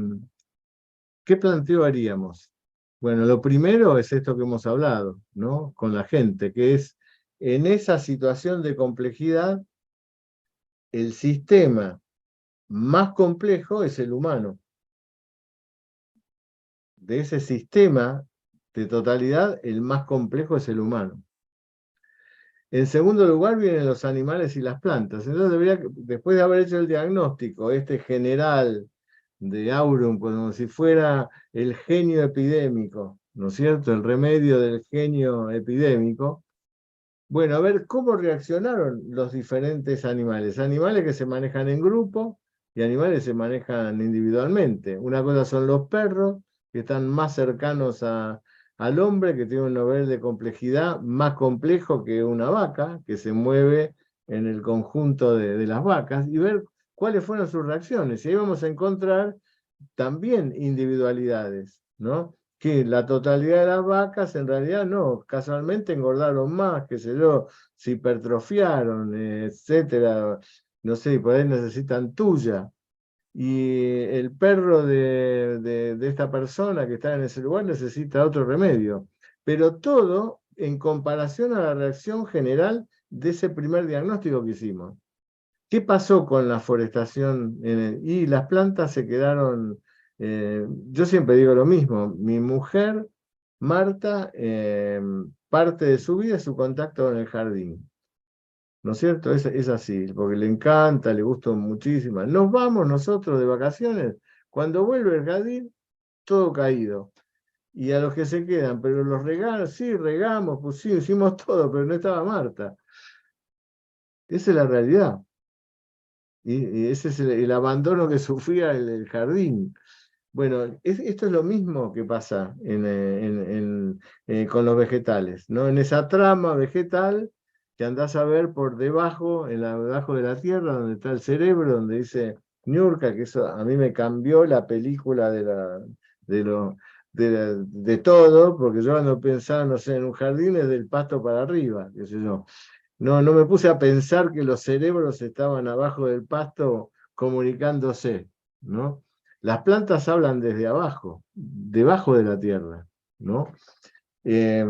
¿Qué planteo haríamos? Bueno, lo primero es esto que hemos hablado, ¿no? Con la gente, que es en esa situación de complejidad, el sistema más complejo es el humano. De ese sistema de totalidad, el más complejo es el humano. En segundo lugar vienen los animales y las plantas. Entonces después de haber hecho el diagnóstico, general de Aurum, como si fuera el genio epidémico, ¿no es cierto? El remedio del genio epidémico. Bueno, a ver cómo reaccionaron los diferentes animales. Animales que se manejan en grupo y animales que se manejan individualmente. Una cosa son los perros, que están más cercanos al hombre, que tiene un nivel de complejidad más complejo que una vaca, que se mueve en el conjunto de las vacas, y ver cuáles fueron sus reacciones. Y ahí vamos a encontrar también individualidades, ¿no? Que la totalidad de las vacas en realidad no, casualmente engordaron más, qué sé yo, se hipertrofiaron, etcétera, no sé, por ahí necesitan tuya. Y el perro de esta persona que está en ese lugar necesita otro remedio. Pero todo en comparación a la reacción general de ese primer diagnóstico que hicimos. ¿Qué pasó con la forestación? Y las plantas se quedaron, yo siempre digo lo mismo, mi mujer, Marta, parte de su vida es su contacto con el jardín. ¿no es cierto? Es así, porque le encanta, le gusta muchísimo. Nos vamos nosotros de vacaciones, cuando vuelve el jardín, todo caído. Y a los que se quedan, pero los regalos, sí, regamos, pues sí, hicimos todo, pero no estaba Marta. Esa es la realidad. Y ese es el abandono que sufría el jardín. Bueno, esto es lo mismo que pasa con los vegetales, ¿no? En esa trama vegetal que andás a ver por debajo, debajo de la tierra, donde está el cerebro, donde dice Niurka, que eso a mí me cambió la película de, lo, de todo, porque yo cuando pensaba, no sé, en un jardín es del pasto para arriba, qué sé yo. No me puse a pensar que los cerebros estaban abajo del pasto comunicándose, ¿no? Las plantas hablan desde abajo, debajo de la tierra, ¿no? Eh,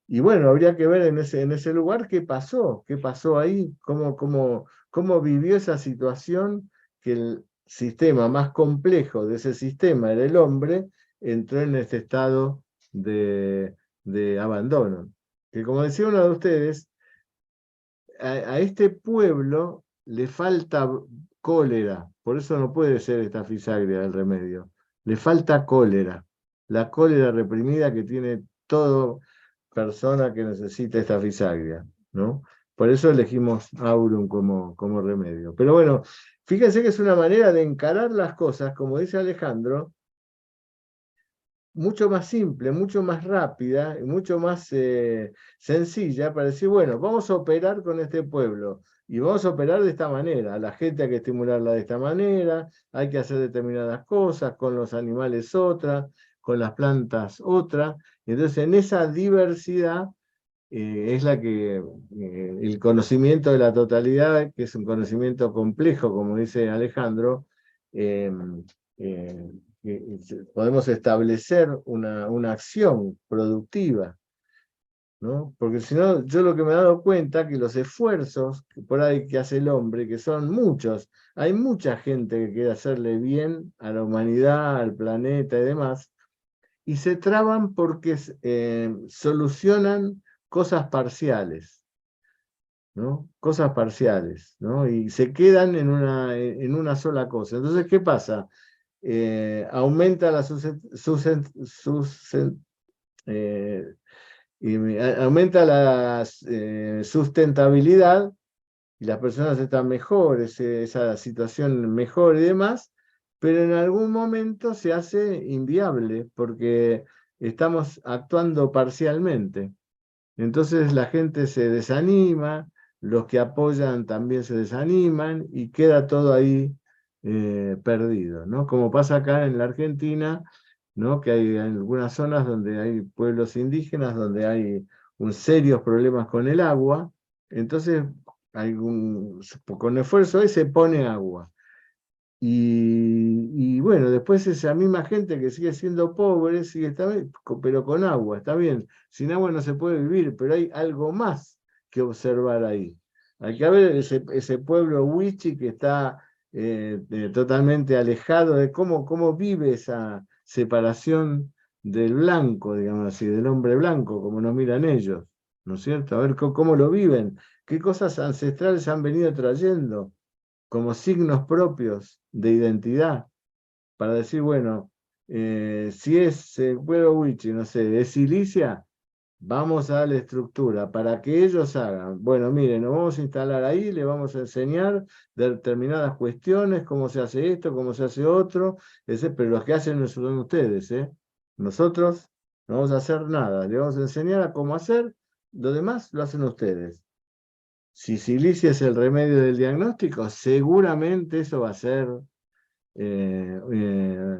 y bueno, habría que ver en ese lugar qué pasó ahí, cómo vivió esa situación, que el sistema más complejo de ese sistema era el hombre, entró en este estado de abandono. Que como decía uno de ustedes, a este pueblo le falta cólera, por eso no puede ser esta fisagria el remedio. Le falta cólera, la cólera reprimida que tiene toda persona que necesita esta fisagria, ¿no? Por eso elegimos Aurum como remedio. Pero bueno, fíjense que es una manera de encarar las cosas, como dice Alejandro, mucho más simple, mucho más rápida y mucho más sencilla para decir, bueno, vamos a operar con este pueblo y vamos a operar de esta manera. A la gente hay que estimularla de esta manera, hay que hacer determinadas cosas, con los animales otra, con las plantas otra. Entonces, en esa diversidad es la que el conocimiento de la totalidad, que es un conocimiento complejo, como dice Alejandro, eh, eh, podemos establecer una acción productiva, ¿no? Porque si no, yo lo que me he dado cuenta que los esfuerzos que por ahí que hace el hombre, que son muchos, hay mucha gente que quiere hacerle bien a la humanidad, al planeta y demás, y se traban porque solucionan cosas parciales, ¿no? Cosas parciales, ¿no? Y se quedan en una sola cosa. Entonces, ¿qué pasa? Aumenta la eh, aumenta la sustentabilidad y las personas están mejores, esa situación mejor y demás, pero en algún momento se hace inviable porque estamos actuando parcialmente. Entonces la gente se desanima, los que apoyan también se desaniman y queda todo ahí perdido, ¿no? Como pasa acá en la Argentina, ¿no? Que hay algunas zonas donde hay pueblos indígenas, donde hay serios problemas con el agua, entonces con esfuerzo ahí se pone agua. Y bueno, después esa misma gente que sigue siendo pobre, pero con agua, está bien. Sin agua no se puede vivir, pero hay algo más que observar ahí. Hay que ver ese pueblo Wichi que está totalmente alejado de cómo vive esa separación del blanco, digamos así, del hombre blanco, como nos miran ellos, ¿no es cierto? A ver cómo lo viven, qué cosas ancestrales han venido trayendo como signos propios de identidad, para decir, bueno, si es el pueblo Wichi, no sé, es Cilicia, vamos a darle estructura para que ellos hagan. Bueno, miren, nos vamos a instalar ahí, le vamos a enseñar determinadas cuestiones, cómo se hace esto, cómo se hace otro, pero los que hacen no son ustedes, ¿eh? Nosotros no vamos a hacer nada, le vamos a enseñar a cómo hacer, lo demás lo hacen ustedes. Si silicia es el remedio del diagnóstico, seguramente eso va a ser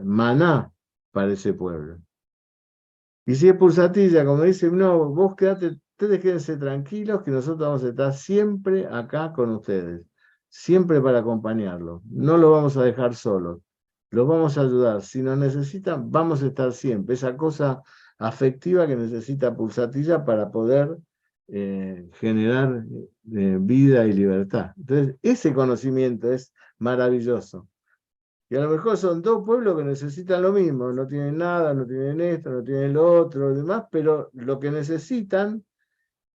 maná para ese pueblo. Y si es pulsatilla, como dice, no, vos quedate, ustedes quédense tranquilos que nosotros vamos a estar siempre acá con ustedes, siempre para acompañarlos. No lo vamos a dejar solos, los vamos a ayudar. Si nos necesitan, vamos a estar siempre. Esa cosa afectiva que necesita pulsatilla para poder generar vida y libertad. Entonces, ese conocimiento es maravilloso. Y a lo mejor son dos pueblos que necesitan lo mismo, no tienen nada, no tienen esto, no tienen lo otro, demás, pero lo que necesitan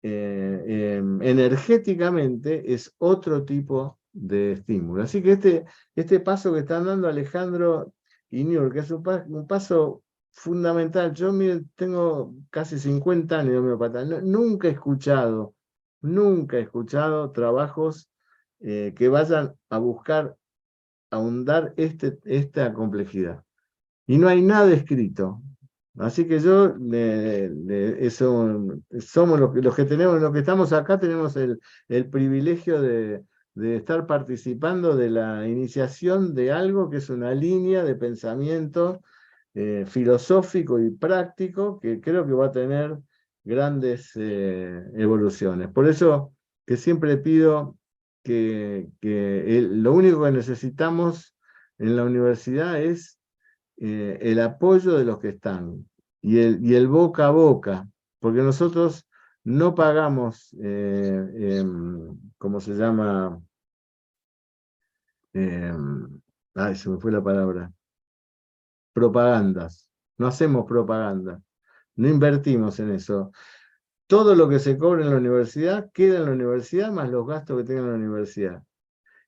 energéticamente es otro tipo de estímulo. Así que este paso que están dando Alejandro y Niurka, que es un paso fundamental. Yo tengo casi 50 años de homeopatía. Nunca he escuchado trabajos que vayan a buscar ahondar esta complejidad. Y no hay nada escrito. Así que somos los que tenemos, los que estamos acá, tenemos el privilegio de estar participando de la iniciación de algo que es una línea de pensamiento filosófico y práctico que creo que va a tener grandes evoluciones. Por eso que siempre pido que lo único que necesitamos en la universidad es el apoyo de los que están y el boca a boca, porque nosotros no pagamos, ¿cómo se llama? Ay, se me fue la palabra. Propagandas. No hacemos propaganda. No invertimos en eso. Todo lo que se cobra en la universidad queda en la universidad más los gastos que tenga la universidad.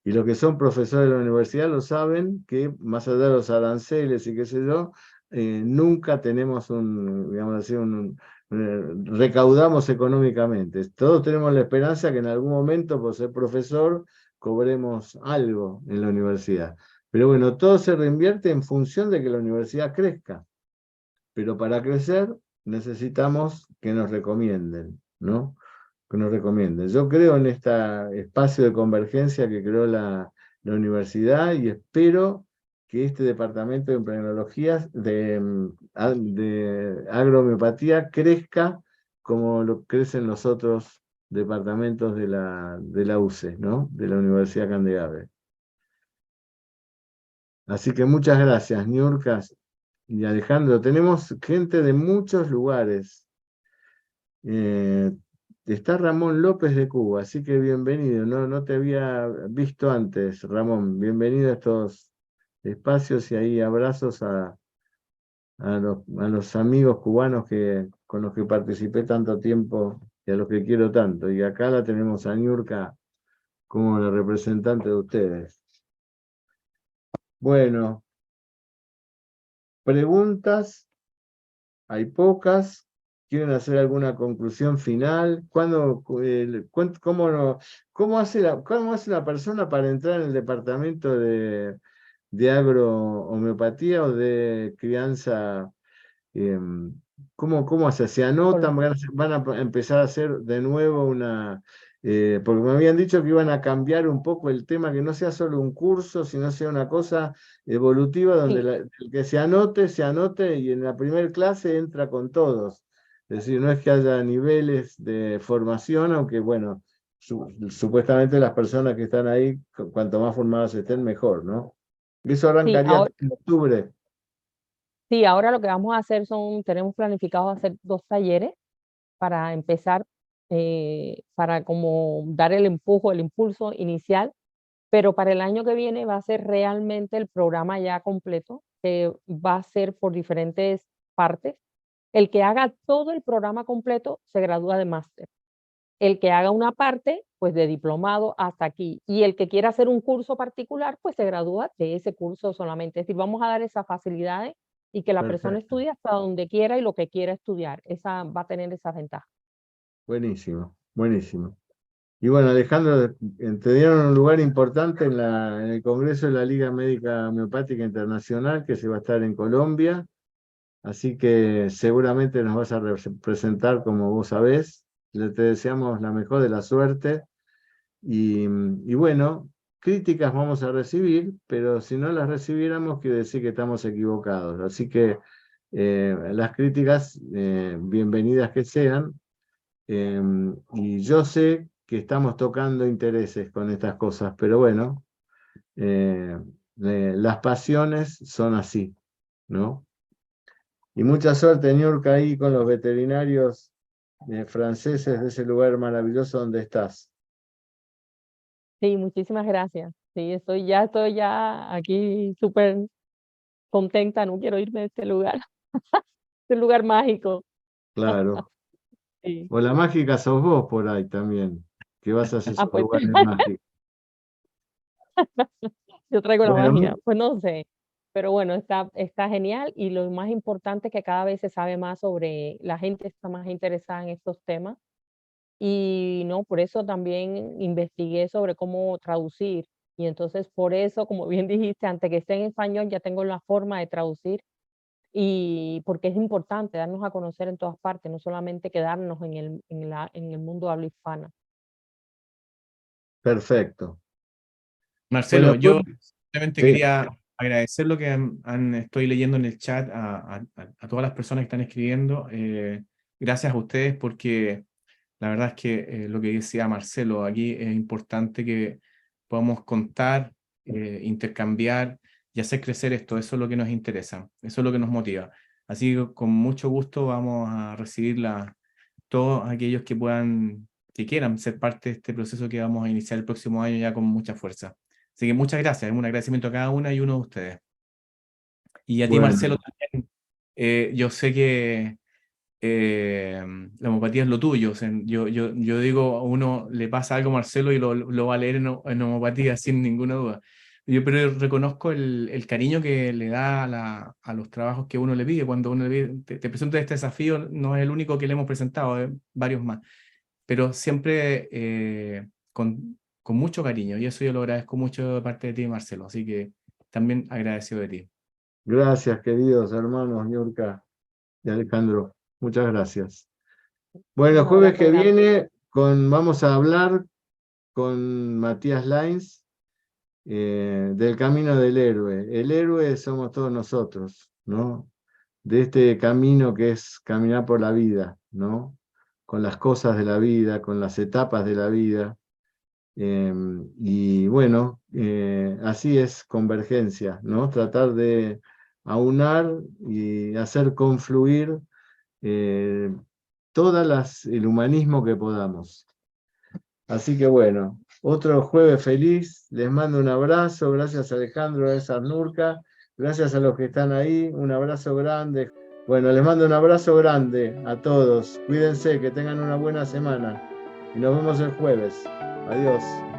Y los que son profesores de la universidad lo saben que más allá de los aranceles y qué sé yo, nunca tenemos digamos así, recaudamos económicamente. Todos tenemos la esperanza que en algún momento, por ser profesor, cobremos algo en la universidad. Pero bueno, todo se reinvierte en función de que la universidad crezca. Pero para crecer necesitamos que nos recomienden, ¿no? Que nos recomienden. Yo creo en este espacio de convergencia que creó la universidad y espero que este departamento de impregnologías, de agrohomeopatía, crezca como lo crecen los otros departamentos de la UCE, ¿no? De la Universidad Candegave. Así que muchas gracias, Niurka y Alejandro. Tenemos gente de muchos lugares. Eh, Está Ramón López de Cuba, así que bienvenido. No te había visto antes, Ramón. Bienvenido a estos espacios y ahí abrazos a los amigos cubanos con los que participé tanto tiempo y a los que quiero tanto. Y acá la tenemos a Niurka como la representante de ustedes. Bueno, preguntas, hay pocas. ¿Quieren hacer alguna conclusión final? ¿Cómo hace la persona para entrar en el departamento de agrohomeopatía o de crianza? ¿Cómo hace? ¿Se anotan? ¿Van a empezar a hacer de nuevo porque me habían dicho que iban a cambiar un poco el tema, que no sea solo un curso, sino sea una cosa evolutiva donde Sí, el que se anote y en la primera clase entra con todos. Es decir, no es que haya niveles de formación, aunque bueno, supuestamente las personas que están ahí, cuanto más formadas estén, mejor, ¿no? Eso sí, arrancaría ahora, en octubre. sí, ahora lo que vamos a hacer tenemos planificado hacer 2 talleres para empezar, para como dar el empujo, el impulso inicial, pero para el año que viene va a ser realmente el programa ya completo, que va a ser por diferentes partes. El que haga todo el programa completo se gradúa de máster. El que haga una parte, pues de diplomado hasta aquí. Y el que quiera hacer un curso particular, pues se gradúa de ese curso solamente. Es decir, vamos a dar esas facilidades y que la persona Perfecto. estudie hasta donde quiera y lo que quiera estudiar. Esa va a tener esa ventaja. Buenísimo, buenísimo. Y bueno, Alejandro, te dieron un lugar importante en el Congreso de la Liga Médica Homeopática Internacional, que se va a estar en Colombia, así que seguramente nos vas a representar como vos sabés. Te deseamos la mejor de la suerte y bueno, críticas vamos a recibir, pero si no las recibiéramos, quiere decir que estamos equivocados. Así que las críticas, bienvenidas que sean. Y yo sé que estamos tocando intereses con estas cosas, pero bueno, eh, las pasiones son así, ¿no? Y mucha suerte, Niurka, ahí con los veterinarios franceses de ese lugar maravilloso donde estás. Sí, muchísimas gracias. Sí, estoy ya aquí súper contenta. No quiero irme de este lugar. Este lugar mágico. Claro. Sí. O la mágica sos vos por ahí también, que vas a esos Pues lugares mágicos. yo traigo la Bueno, magia, pues no sé. Pero bueno, está genial y lo más importante es que cada vez se sabe más sobre, la gente está más interesada en estos temas y no, por eso también investigué sobre cómo traducir y entonces por eso, como bien dijiste, antes que esté en español ya tengo la forma de traducir y porque es importante darnos a conocer en todas partes, no solamente quedarnos en el mundo de habla hispana. perfecto. Marcelo, Bueno, yo simplemente sí, quería agradecer lo que estoy leyendo en el chat a todas las personas que están escribiendo. Gracias a ustedes porque la verdad es que lo que decía Marcelo, aquí es importante que podamos contar, intercambiar y hacer crecer esto. Eso es lo que nos interesa, eso es lo que nos motiva. Así que con mucho gusto vamos a recibir todos aquellos que puedan, que quieran ser parte de este proceso que vamos a iniciar el próximo año ya con mucha fuerza. Así que muchas gracias, un agradecimiento a cada una y uno de ustedes. Y a ti, Marcelo, bueno, también. Yo sé que eh, la homopatía es lo tuyo. O sea, yo digo, a uno le pasa algo a Marcelo y lo va a leer en homopatía sin ninguna duda. Pero reconozco el cariño que le da a los trabajos que uno le pide. Cuando uno le pide, te presento este desafío, no es el único que le hemos presentado, varios más. Pero siempre con mucho cariño. Y eso yo lo agradezco mucho de parte de ti, Marcelo. Así que también agradecido de ti. gracias, queridos hermanos Niurka y Alejandro. Muchas gracias. Bueno, el Un jueves abrazo que grande. viene vamos a hablar con Matías Lains del camino del héroe. El héroe somos todos nosotros, ¿no? De este camino que es caminar por la vida, ¿no? Con las cosas de la vida, con las etapas de la vida. Y bueno, así es convergencia, ¿no? Tratar de aunar y hacer confluir eh, el humanismo que podamos. Así que bueno, otro jueves feliz, les mando un abrazo, gracias Alejandro, gracias Nurka, gracias a los que están ahí, un abrazo grande. Bueno, les mando un abrazo grande a todos, cuídense, que tengan una buena semana y nos vemos el jueves. Adiós.